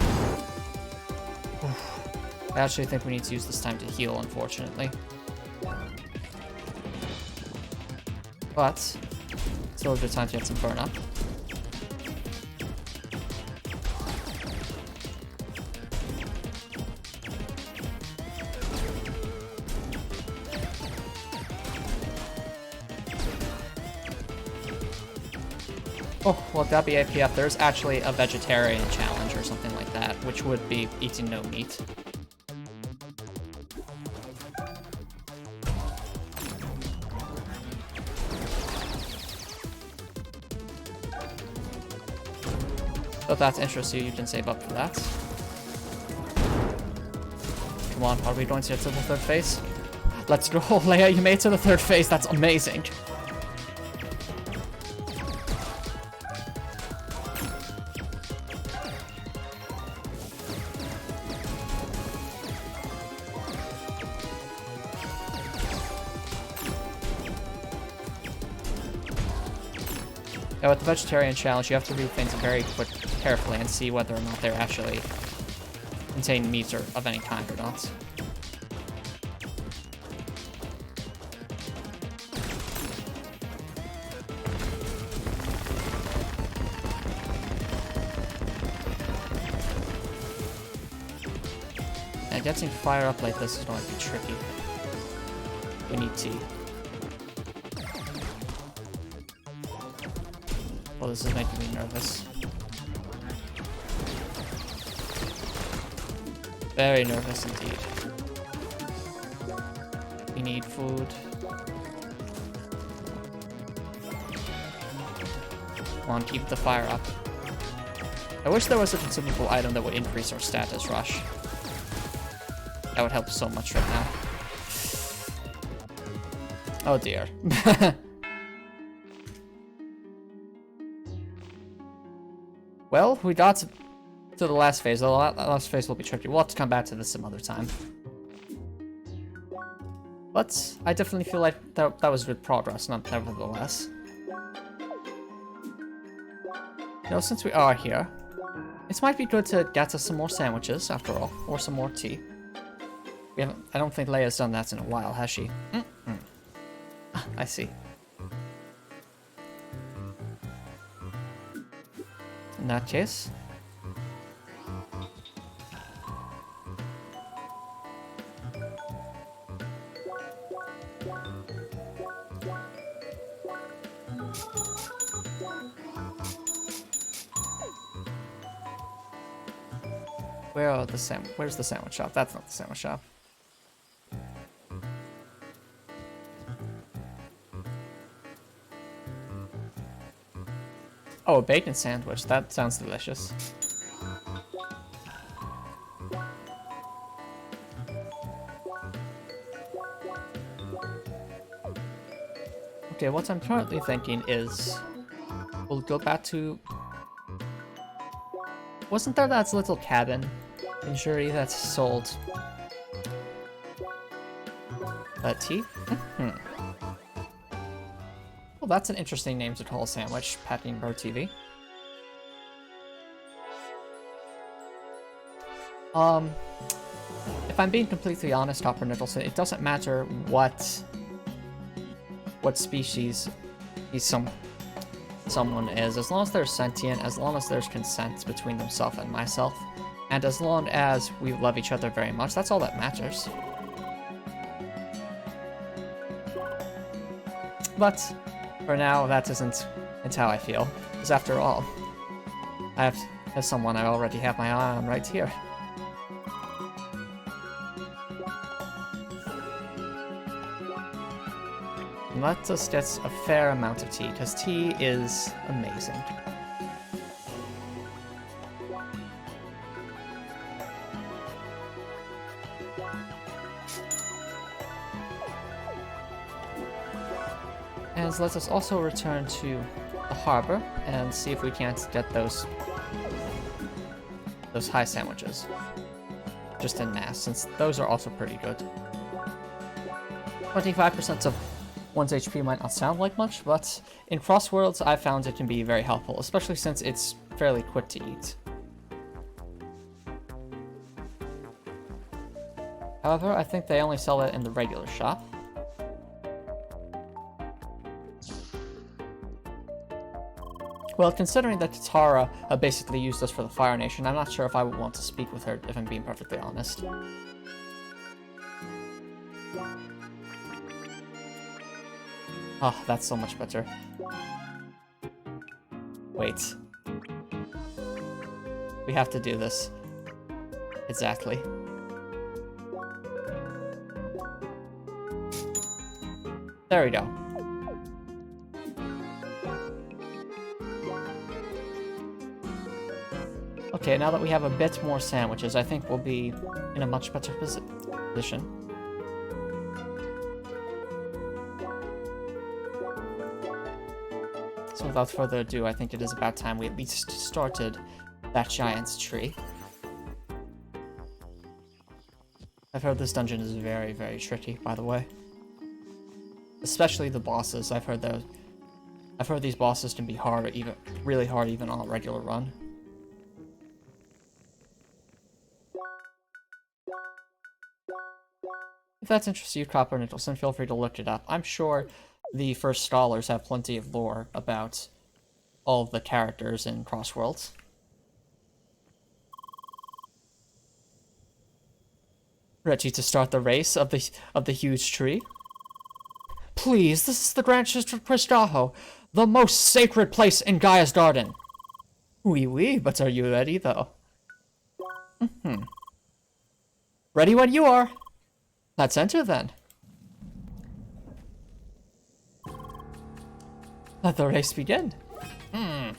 I actually think we need to use this time to heal, unfortunately. But, still a good time to get some burn up. Oh, well, that'd be APF. There's actually a vegetarian challenge or something like that, which would be eating no meat. So if that interests you, you can save up for that. Come on, are we going to get to the third phase? Let's go, Leia, you made it to the third phase. That's amazing. Now with the vegetarian challenge, you have to do things very carefully and see whether or not they're actually contain meat or of any kind or not. And getting fire up like this is going to be tricky. We need tea. Well, this is making me nervous. Very nervous indeed. We need food. Come on, keep the fire up. I wish there was a consumable item that would increase our status rush. That would help so much right now. Oh dear. Well, we got to the last phase. The last phase will be tricky. We'll have to come back to this some other time. But I definitely feel like that was good progress, nevertheless. You know, since we are here, it might be good to get us some more sandwiches, after all, or some more tea. I don't think Leia's done that in a while, has she? I see. In that case... Where's the sandwich shop? That's not the sandwich shop. Oh, a bacon sandwich. That sounds delicious. Okay, what I'm currently thinking is... We'll go back to... Wasn't there that little cabin in Jury that sold... tea? Well, that's an interesting name to call a sandwich, Patty Bird TV. If I'm being completely honest, Hopper Nicholson, it doesn't matter what species someone is, as long as they're sentient, as long as there's consent between themselves and myself, and as long as we love each other very much, that's all that matters. But for now, that isn't how I feel, because after all, I have someone I already have my eye on right here. Let us get a fair amount of tea, because tea is amazing. And let us also return to the harbor and see if we can't get those high sandwiches. Just en masse, since those are also pretty good. 25% of one's HP might not sound like much, but in Crossworlds I found it can be very helpful, especially since it's fairly quick to eat. However, I think they only sell it in the regular shop. Well, considering that Katara basically used us for the Fire Nation, I'm not sure if I would want to speak with her, if I'm being perfectly honest. Oh, that's so much better. Wait. We have to do this. Exactly. There we go. Okay, now that we have a bit more sandwiches, I think we'll be in a much better position. So without further ado, I think it is about time we at least started that giant's tree. I've heard this dungeon is very, very tricky, by the way. Especially the bosses. I've heard these bosses can be hard, really hard, even on a regular run. If that's interesting you, Copper Nicholson, feel free to look it up. I'm sure the first scholars have plenty of lore about all of the characters in Crossworlds. Ready to start the race of the huge tree? Please, this is the Grand Tristajo, the most sacred place in Gaia's garden. Oui, but are you ready, though? Ready when you are. Let's enter, then. Let the race begin. Oh,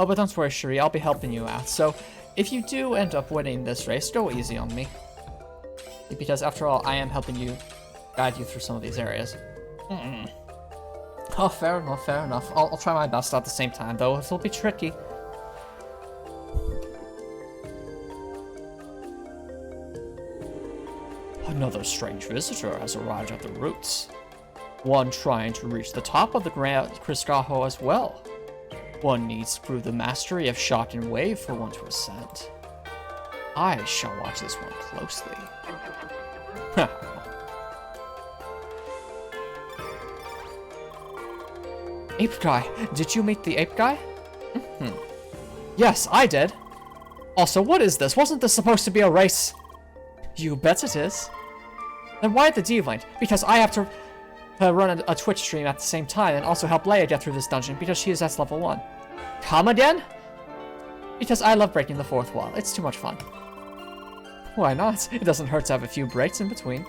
but don't worry, Cherie, I'll be helping you out. So, if you do end up winning this race, go easy on me. Because, after all, I am helping you guide you through some of these areas. Oh, fair enough, fair enough. I'll try my best at the same time, though it'll be tricky. Another strange visitor has arrived at the roots. One trying to reach the top of the Grand Criscajo as well. One needs to prove the mastery of shock and wave for one to ascend. I shall watch this one closely. Ape guy, did you meet the ape guy? Yes, I did. Also, what is this? Wasn't this supposed to be a race? You bet it is. Then why the D-Link? Because I have to run a Twitch stream at the same time and also help Leia get through this dungeon because she is at level 1. Come again? Because I love breaking the fourth wall. It's too much fun. Why not? It doesn't hurt to have a few breaks in between.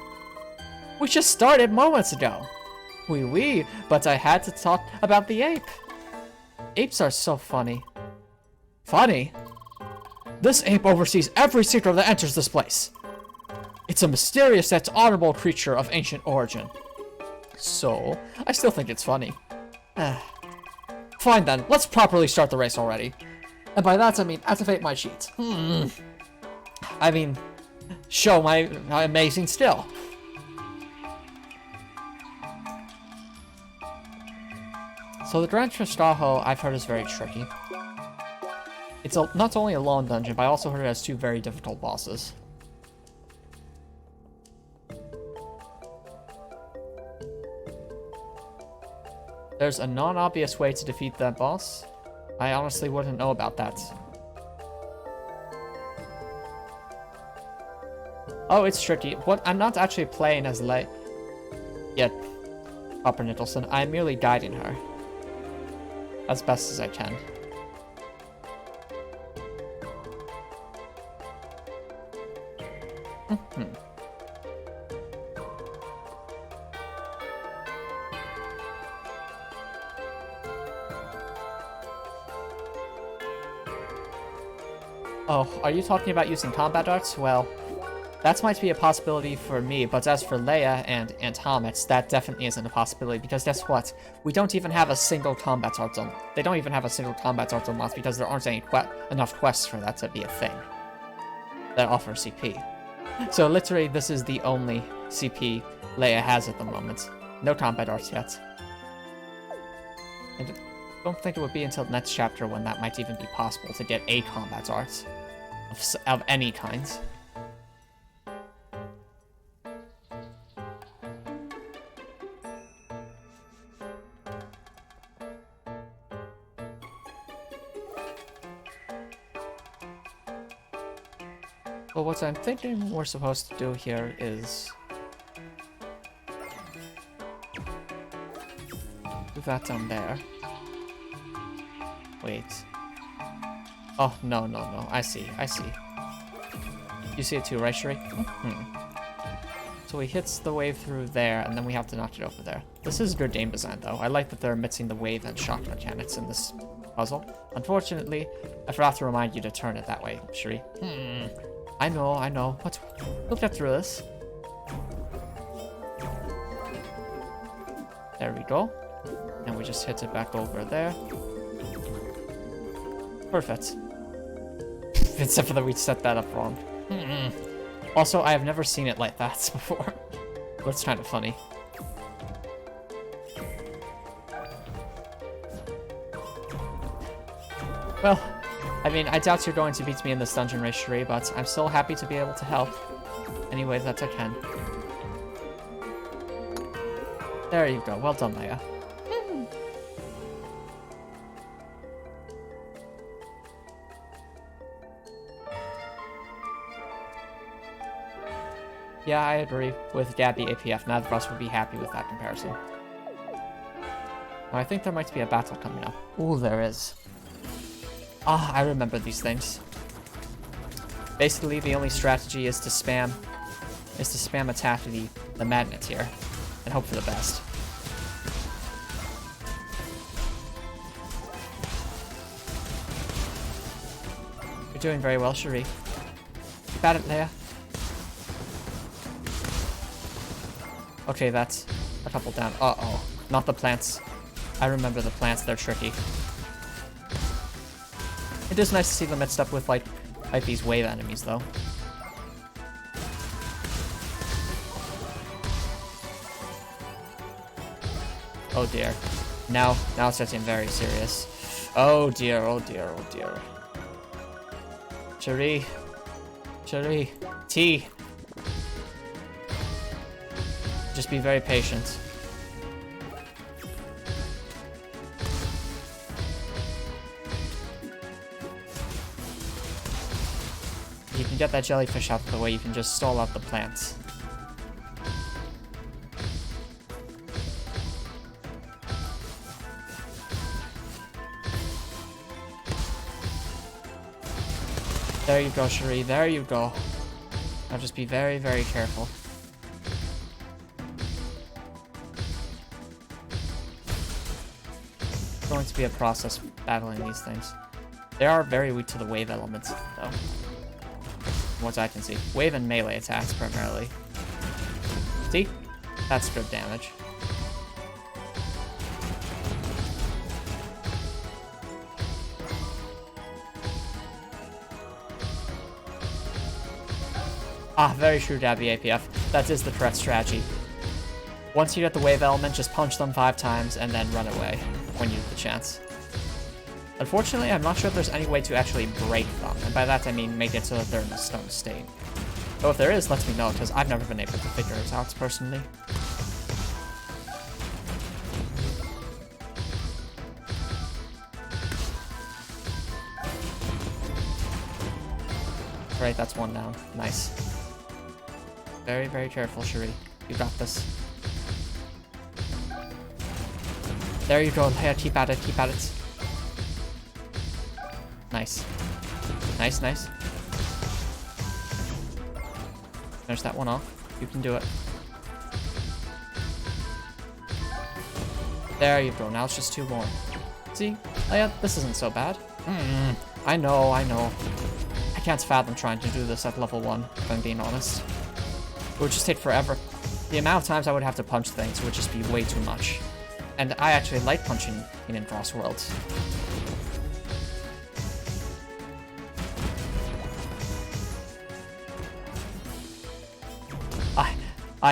We just started moments ago. Oui, but I had to talk about the ape. Apes are so funny. Funny? This ape oversees every secret that enters this place. It's a mysterious yet honorable creature of ancient origin. So, I still think it's funny. Fine then, let's properly start the race already. And by that I mean activate my cheat. I mean, show my amazing skill. So the Grand Criscajo, I've heard, is very tricky. It's not only a long dungeon, but I also heard it has 2 very difficult bosses. There's a non-obvious way to defeat that boss. I honestly wouldn't know about that. Oh, it's tricky. What? I'm not actually playing as Leia yet, Upper Nicholson. I'm merely guiding her as best as I can. Oh, are you talking about using combat arts? Well, that might be a possibility for me, but as for Leia and Antomicx, that definitely isn't a possibility, because guess what? We don't even have a single combat art on. They don't even have a single combat art unlocked because there aren't enough quests for that to be a thing that offer CP. So literally, this is the only CP Leia has at the moment. No combat arts yet. And I don't think it would be until the next chapter when that might even be possible to get a combat art of any kind. Well, what I'm thinking we're supposed to do here is do that down there. Wait. Oh, no. I see. You see it too, right, Shuri? So he hits the wave through there, and then we have to knock it over there. This is good game design, though. I like that they're mixing the wave and shock mechanics in this puzzle. Unfortunately, I forgot to remind you to turn it that way, Shuri. I know. We'll get through this. There we go. And we just hit it back over there. Perfect. Except for that we set that up wrong. Also, I have never seen it like that before. But it's kind of funny. Well, I mean, I doubt you're going to beat me in this dungeon race, Shuri, but I'm still happy to be able to help any way that I can. There you go. Well done, Leia. Yeah, I agree with Gabby APF. Neither of us would be happy with that comparison. Now, I think there might be a battle coming up. Ooh, there is. Ah, I remember these things. Basically, the only strategy is to spam attack the magnet here and hope for the best. You're doing very well, Shuri. Keep at it, Leia. Okay, that's a couple down. Uh-oh. Not the plants. I remember the plants, they're tricky. It is nice to see them mixed up with, like these wave enemies, though. Oh dear. Now it's getting very serious. Oh dear, oh dear, oh dear. Cherie. T. Just be very patient. You can get that jellyfish out of the way, you can just stall out the plants. There you go, Cherie, there you go. Now just be very, very careful. It's going to be a process battling these things. They are very weak to the wave elements, though. From what I can see. Wave and melee attacks, primarily. See? That's good damage. Ah, very true, Dabby APF. That is the correct strategy. Once you get the wave element, just punch them 5 times and then run away when you get the chance. Unfortunately, I'm not sure if there's any way to actually break them, and by that I mean make it so that they're in a stone state. Though if there is, let me know, because I've never been able to figure it out personally. Right, that's one down. Nice. Very, very careful, Cherie. You got this. There you go. Yeah, keep at it, keep at it. Nice. Nice, nice. Finish that one off. You can do it. There you go. Now it's just 2 more. See? Oh yeah, this isn't so bad. I know, I know. I can't fathom trying to do this at level 1, if I'm being honest. It would just take forever. The amount of times I would have to punch things would just be way too much. And I actually like punching in Cross Worlds.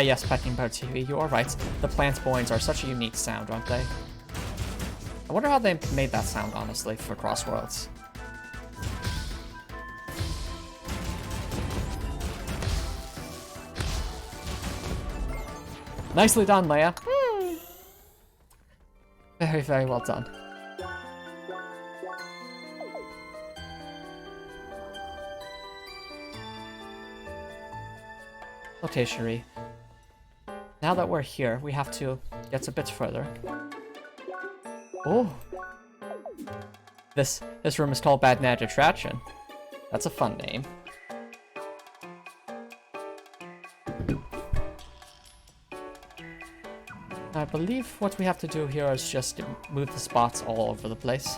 Yes, Pecking Bird TV, you are right. The plant boings are such a unique sound, aren't they? I wonder how they made that sound, honestly, for Cross Worlds. Nicely done, Leia. Very, very well done. Okay, Cherie. Now that we're here, we have to get a bit further. Oh! This room is called Bad Night Attraction. That's a fun name. I believe what we have to do here is just move the spots all over the place.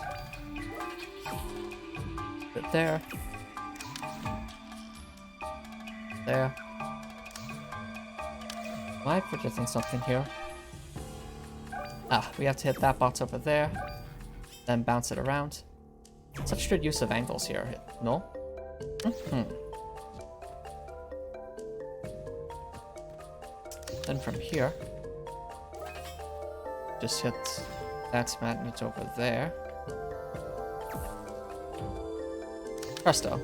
Put there. There. Am I forgetting something here? Ah, we have to hit that box over there. Then bounce it around. Such good use of angles here, no? Then from here, just hit that magnet over there. Presto.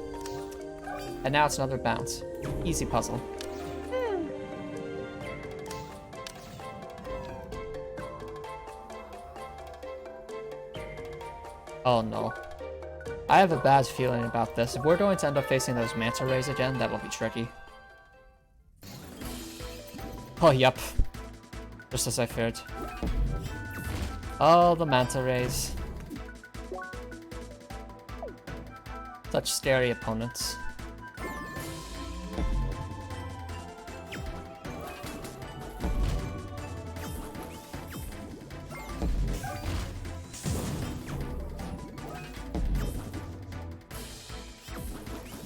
And now it's another bounce. Easy puzzle. Oh no. I have a bad feeling about this. If we're going to end up facing those manta rays again, that will be tricky. Oh, yep. Just as I feared. Oh, the manta rays. Such scary opponents.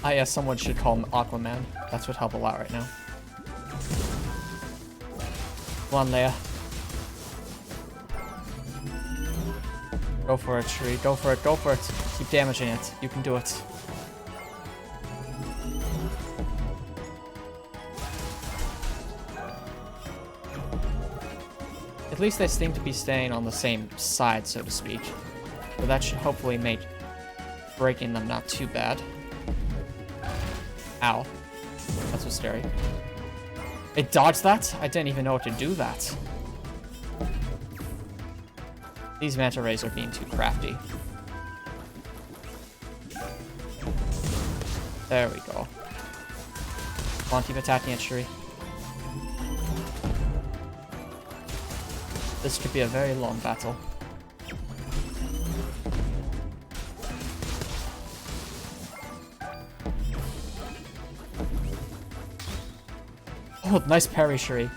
Ah, yes, someone should call him Aquaman. That would help a lot right now. Come on, Leia. Go for it, Cherie. Go for it, go for it. Keep damaging it. You can do it. At least they seem to be staying on the same side, so to speak. So that should hopefully make breaking them not too bad. Ow. That's so scary. It dodged that? I didn't even know to do that. These manta rays are being too crafty. There we go. Come on, keep attacking it, Shuri. This could be a very long battle. Oh, nice parry, Shuri.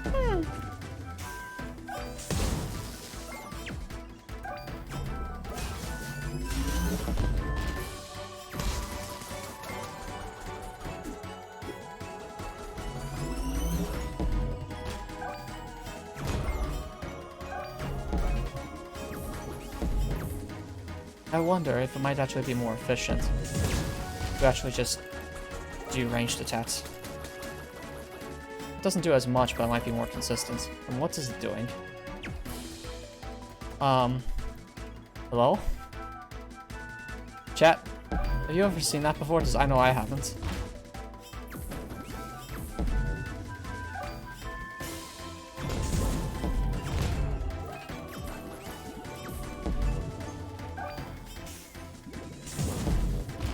I wonder if it might actually be more efficient to actually just do ranged attacks. It doesn't do as much, but it might be more consistent. And what is it doing? Hello? Chat, have you ever seen that before? Because I know I haven't.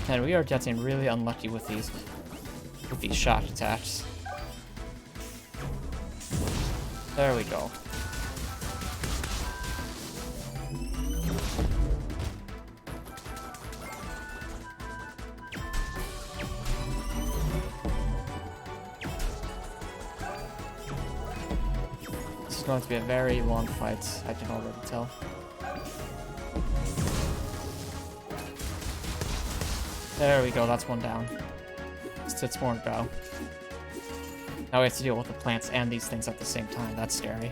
And we are getting really unlucky with these shock attacks. There we go. This is going to be a very long fight, I can already tell. There we go, that's one down. It's more to go. Now we have to deal with the plants and these things at the same time. That's scary.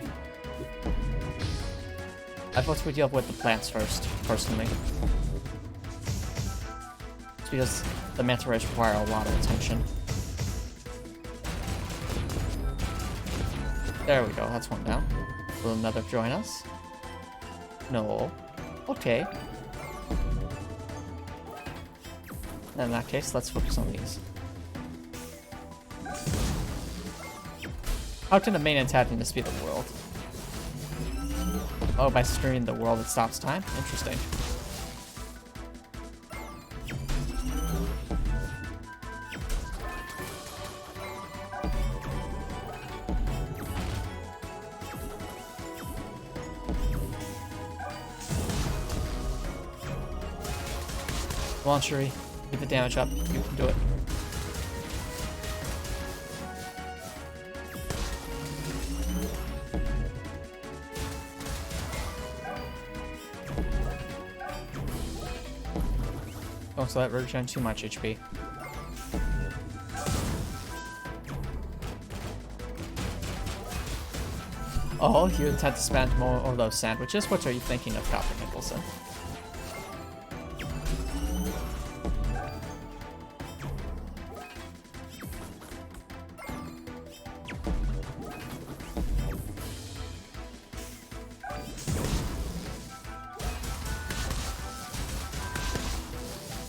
I thought we'd deal with the plants first, personally. It's because the manta rays require a lot of attention. There we go, that's one down. Will another join us? No. Okay. In that case, let's focus on these. How can the main antagonist be the world? Oh, by stirring the world it stops time? Interesting. Come on, Shuri. Keep the damage up. You can do it. Don't let regen too much HP. Oh, you intend to spend more of those sandwiches? What are you thinking of, Dr. Nicholson?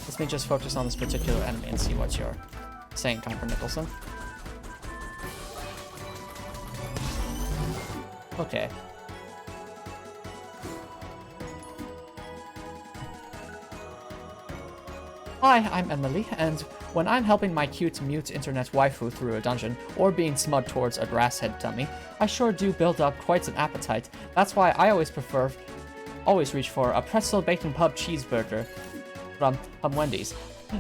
Let me just focus on this particular enemy and see what you're saying, Dr. Nicholson. Okay. Hi, I'm Emilie, and when I'm helping my cute mute internet waifu through a dungeon, or being smudged towards a grasshead dummy, I sure do build up quite an appetite. That's why I always reach for a pretzel bacon pub cheeseburger from Wendy's.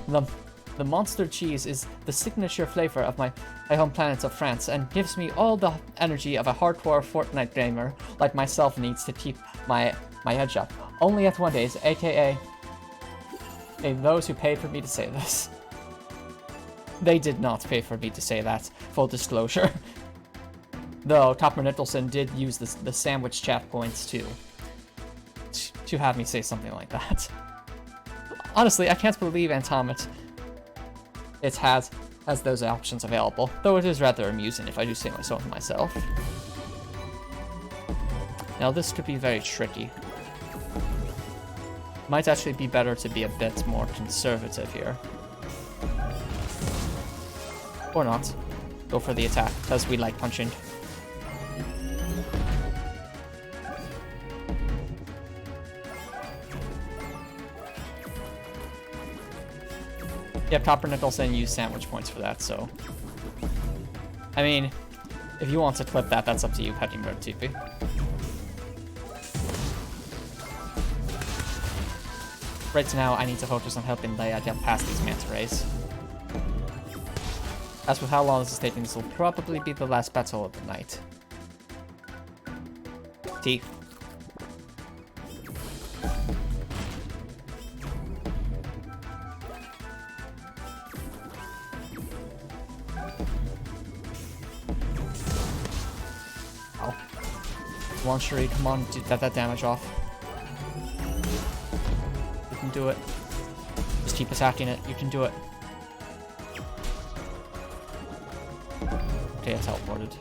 The monster cheese is the signature flavor of my home planet of France and gives me all the energy of a hardcore Fortnite gamer like myself needs to keep my edge up. Only at Wendy's, aka those who paid for me to say this. They did not pay for me to say that, full disclosure. Though Topper Nicholson did use the sandwich chat points to have me say something like that. Honestly, I can't believe Antomicx has those options available, though it is rather amusing if I do say so myself. Now this could be very tricky. Might actually be better to be a bit more conservative here. Or not. Go for the attack, because we like punching. Yeah, Copper Nicholson used sandwich points for that, so... I mean, if you want to clip that, that's up to you, Petty Bird TP. Right now, I need to focus on helping Leia get past these manta rays. As with how long this is taking, this will probably be the last battle of the night. T. Oh. Launchery, come on, get that damage off. You can do it. Just keep attacking it, you can do it. Okay, I teleported.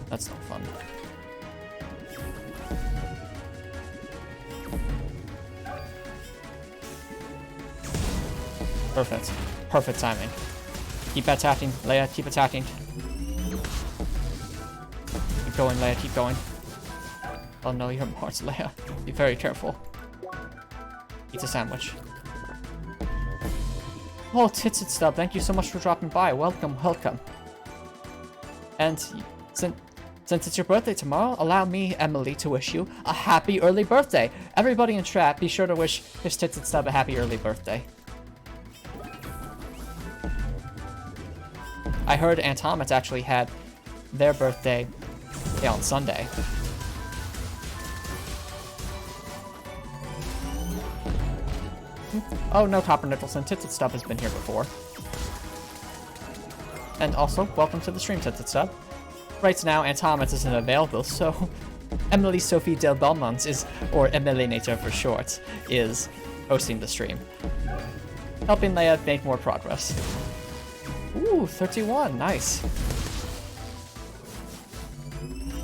That's not fun. Perfect. Perfect timing. Keep attacking, Leia, keep attacking. Keep going, Leia, keep going. Oh no, you're Mars, Leia. Be very careful. Eat a sandwich. Oh, Tits and Stub, thank you so much for dropping by. Welcome, welcome. And since it's your birthday tomorrow, allow me, Emilie, to wish you a happy early birthday. Everybody in chat, be sure to wish his Tits and Stub a happy early birthday. I heard Antomicx actually had their birthday on Sunday. Oh no, Copper Nicholson, Tits and Stub has been here before. And also, welcome to the stream, Tits and Stub. Right now, Antomicx isn't available, so Emilie Sophie Del Belmont is, or Emilinator for short, is hosting the stream. Helping Leia make more progress. Ooh, 31, nice.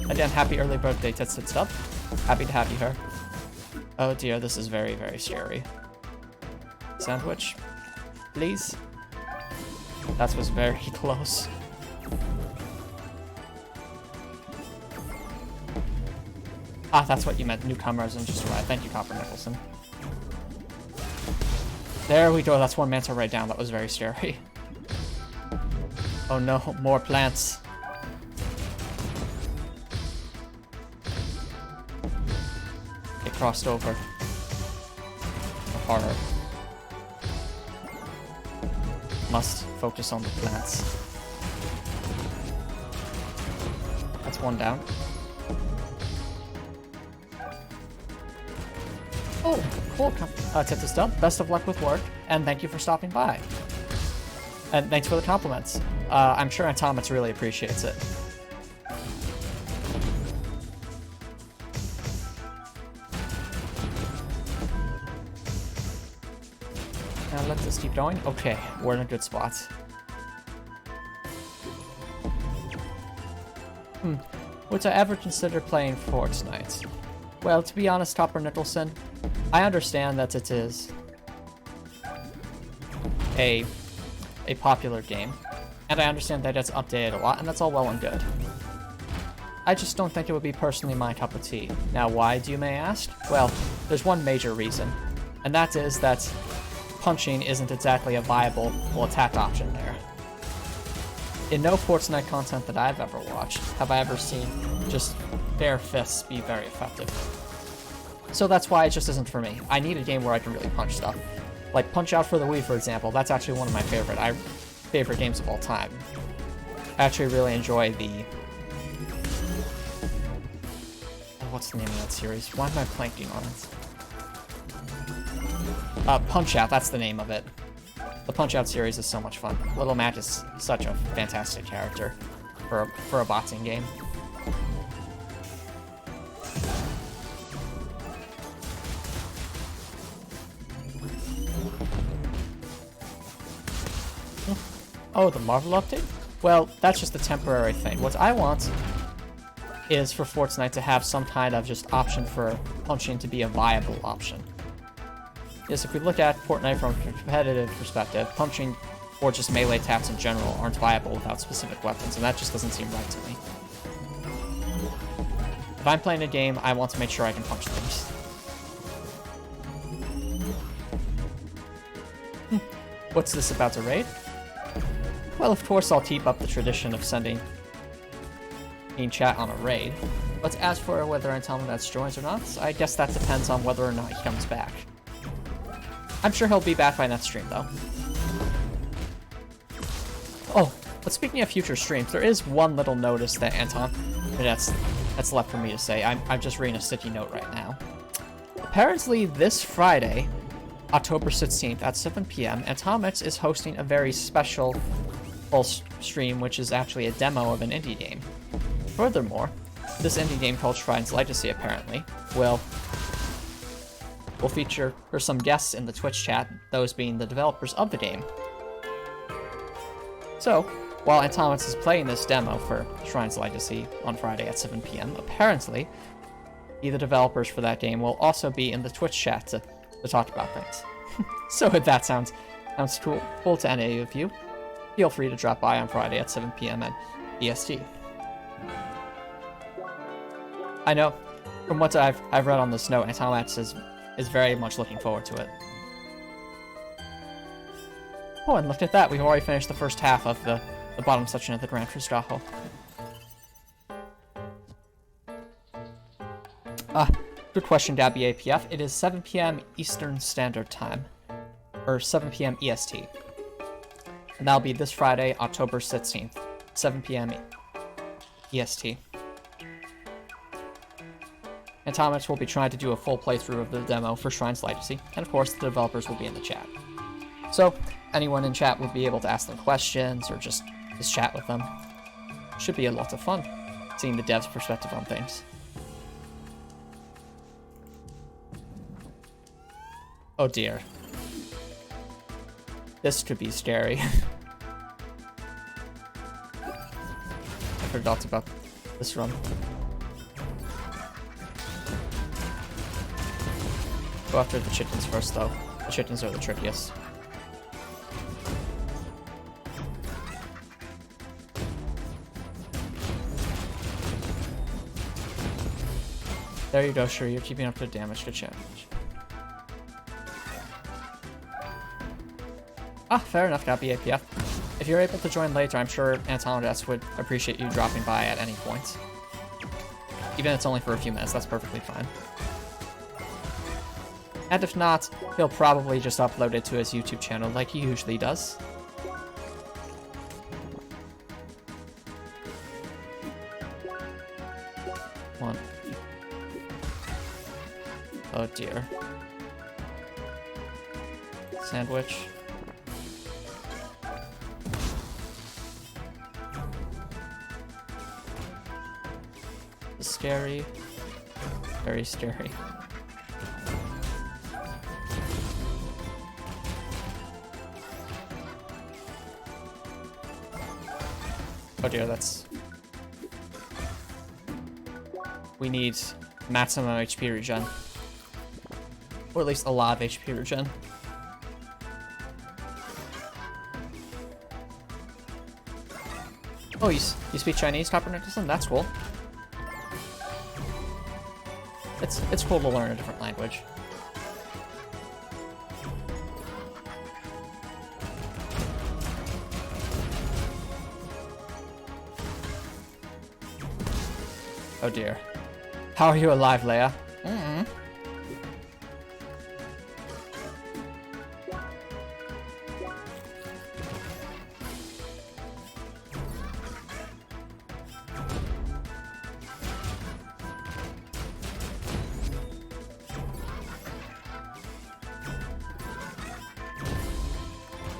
Again, happy early birthday, Tits and Stub. Happy to have you here. Oh dear, this is very, very scary. Sandwich, please. That was very close. Ah, that's what you meant. Newcomers and just arrived. Thank you, Copper Nicholson. There we go. That's one manta right down. That was very scary. Oh no, more plants. It crossed over. Horror. Must focus on the plants. That's one down. Oh, cool. Tip to Stub, best of luck with work, and thank you for stopping by. And thanks for the compliments. I'm sure Antomicx really appreciates it. Now let this keep going. Okay, we're in a good spot. Would I ever consider playing Fortnite? Well, to be honest, Copper Nicholson, I understand that it is a popular game, and I understand that it's updated a lot, and that's all well and good. I just don't think it would be personally my cup of tea. Now, why, do you may ask? Well, there's one major reason, and that is that punching isn't exactly a viable attack option there. In no Fortnite content that I've ever watched have I ever seen just bare fists be very effective. So that's why it just isn't for me. I need a game where I can really punch stuff. Like Punch-Out for the Wii, for example. That's actually one of my favorite games of all time. I actually really enjoy the... Oh, what's the name of that series? Why am I blanking on it? Punch-Out, that's the name of it. The Punch-Out series is so much fun. Little Mac is such a fantastic character for a boxing game. Oh, the Marvel update? Well, that's just a temporary thing. What I want is for Fortnite to have some kind of just option for punching to be a viable option. Yes, if we look at Fortnite from a competitive perspective, punching or just melee attacks in general aren't viable without specific weapons, and that just doesn't seem right to me. If I'm playing a game, I want to make sure I can punch things. What's this about to raid? Well, of course I'll keep up the tradition of sending in chat on a raid, but as for whether Antomicx joins or not, I guess that depends on whether or not he comes back. I'm sure he'll be back by next stream, though. Oh, but speaking of future streams, there is one little notice that that's left for me to say. I'm just reading a sticky note right now. Apparently this Friday, October 16th at 7 p.m., Antomicx is hosting a very special full stream, which is actually a demo of an indie game. Furthermore, this indie game called Shrine's Legacy apparently will feature some guests in the Twitch chat, those being the developers of the game. So, while Antomicx is playing this demo for Shrine's Legacy on Friday at 7 p.m., apparently, the developers for that game will also be in the Twitch chat to talk about things. So if that sounds cool to any of you, feel free to drop by on Friday at 7 p.m. at EST. I know, from what I've read on this note, Antomicx is very much looking forward to it. Oh, and look at that, we've already finished the first half of the bottom section of the Grand Friscajo. Good question, Gabby APF. It is 7 p.m. Eastern Standard Time, or 7 p.m. EST. And that'll be this Friday, October 16th, 7 p.m. EST. Antomicx will be trying to do a full playthrough of the demo for Shrine's Legacy, and of course the developers will be in the chat. So, anyone in chat will be able to ask them questions, or just chat with them. Should be a lot of fun, seeing the devs' perspective on things. Oh dear. This could be scary. I forgot about this run. Go after the chickens first, though. The chickens are the trickiest. There you go, sure, you're keeping up good damage, good challenge. Ah, fair enough, Gappy APF. If you're able to join later, I'm sure Antomicx would appreciate you dropping by at any point. Even if it's only for a few minutes, that's perfectly fine. And if not, he'll probably just upload it to his YouTube channel like he usually does. One. Oh dear. Sandwich. Scary. Very scary. Oh dear, that's... We need maximum HP regen. Or at least a lot of HP regen. Oh, you speak Chinese, Copper Nicholson? That's cool. It's cool to learn a different language. Oh dear. How are you alive, Leia? Mm-hmm.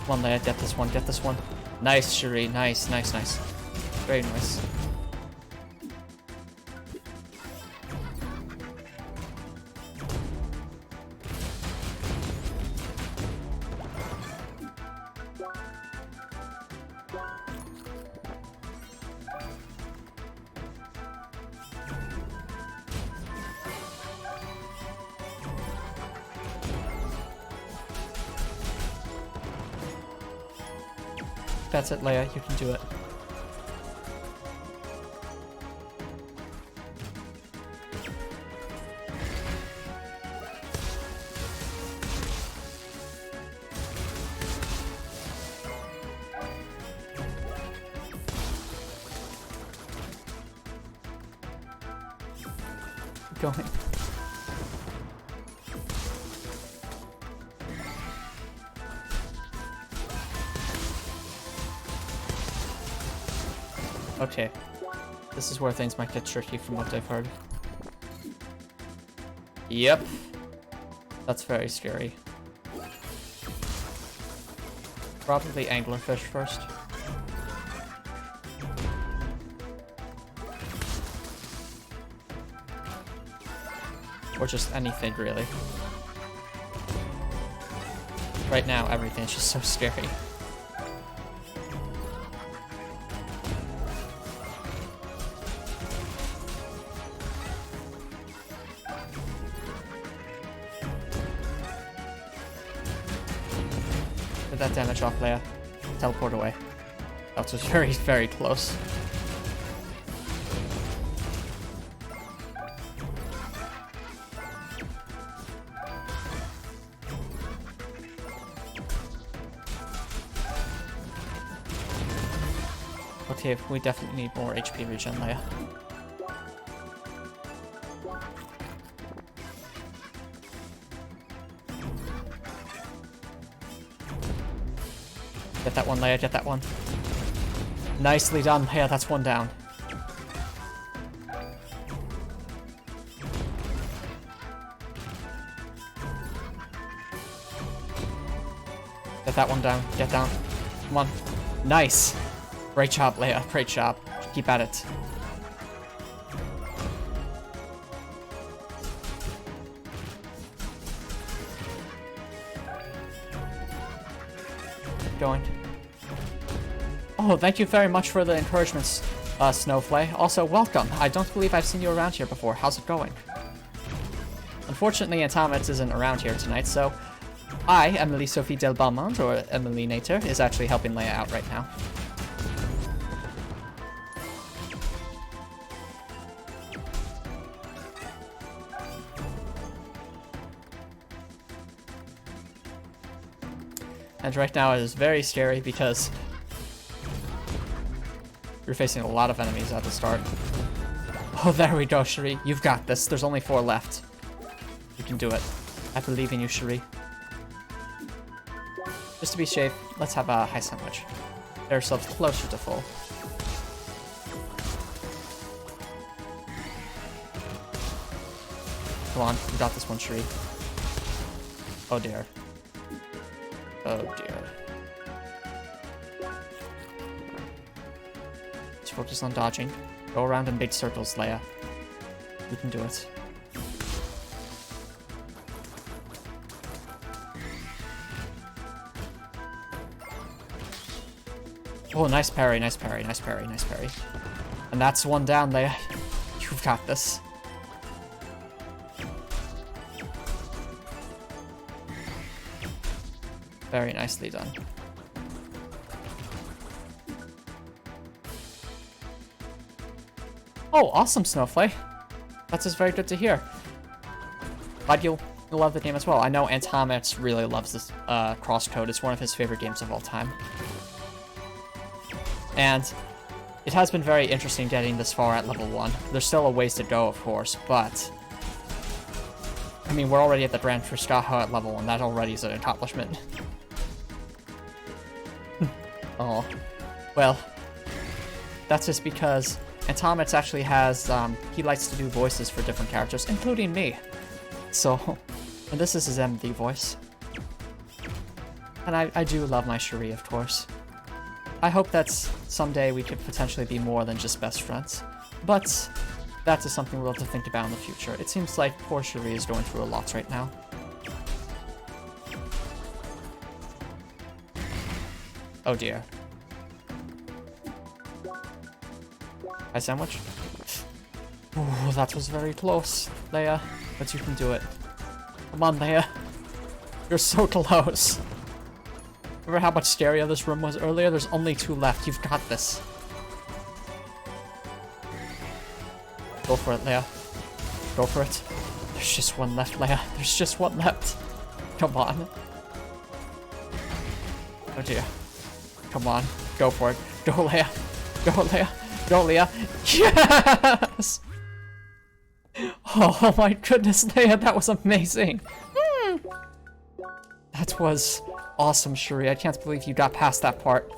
Come on, Leia, get this one, get this one. Nice, Cherie, nice, nice, nice. Very nice. That's it, Leia. You can do it. Keep going. Okay, this is where things might get tricky from what I've heard. Yep, that's very scary. Probably anglerfish first. Or just anything, really. Right now, everything's just so scary. Get that damage off, Leia. Teleport away. That was very, very close. Okay, we definitely need more HP regen, Leia. Get that one, Leia, get that one. Nicely done, Leia, that's one down. Get that one down, get down. Come on. Nice. Great job, Leia, great job. Keep at it. Keep going. Oh, thank you very much for the encouragements, Snowflake. Also, welcome. I don't believe I've seen you around here before. How's it going? Unfortunately, Antomicx isn't around here tonight, so I, Emilie Sophie Del Balmont, or Emilie Nater, is actually helping Leia out right now. And right now it is very scary because you're facing a lot of enemies at the start. Oh, there we go, Cherie. You've got this. There's only 4 left. You can do it. I believe in you, Cherie. Just to be safe, let's have a high sandwich. Get ourselves closer to full. Come on, you got this one, Cherie. Oh dear. Oh dear. Just focus on dodging. Go around in big circles, Leia. You can do it. Oh, nice parry, nice parry, nice parry, nice parry. And that's one down, Leia. You've got this. Very nicely done. Oh, awesome, Snowflake. That's just very good to hear. Glad you'll love the game as well. I know Antomicx really loves this CrossCode. It's one of his favorite games of all time. And it has been very interesting getting this far at level 1. There's still a ways to go, of course, but I mean, we're already at the Grand Friscajo at level 1. That already is an accomplishment. Oh, well, that's just because Antomicx actually has, he likes to do voices for different characters, including me. So, and this is his MD voice. And I do love my Cherie, of course. I hope that someday we could potentially be more than just best friends. But that is something we'll have to think about in the future. It seems like poor Cherie is going through a lot right now. Oh dear. High sandwich? Oh, that was very close, Leia. But you can do it. Come on, Leia. You're so close. Remember how much scarier this room was earlier? There's only 2 left. You've got this. Go for it, Leia. Go for it. There's just 1 left, Leia. There's just 1 left. Come on. Oh dear. Come on. Go for it. Go, Leia. Go, Leia. Go, Leia. Yes! Oh my goodness, Leia, that was amazing. That was awesome, Shuri. I can't believe you got past that part.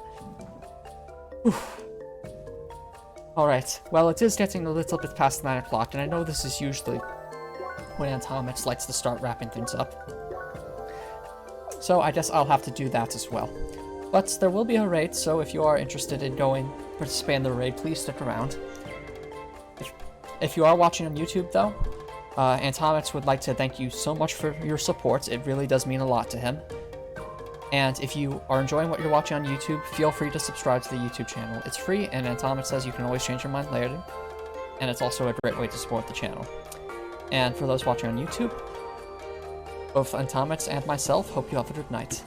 Alright, well, it is getting a little bit past 9 o'clock, and I know this is usually when Antomicx likes to start wrapping things up. So I guess I'll have to do that as well. But there will be a raid, so if you are interested in participate in the raid, please stick around. If you are watching on YouTube, though, Antomicx would like to thank you so much for your support. It really does mean a lot to him. And if you are enjoying what you're watching on YouTube, feel free to subscribe to the YouTube channel. It's free, and Antomicx says you can always change your mind later. And it's also a great way to support the channel. And for those watching on YouTube, both Antomicx and myself hope you have a good night.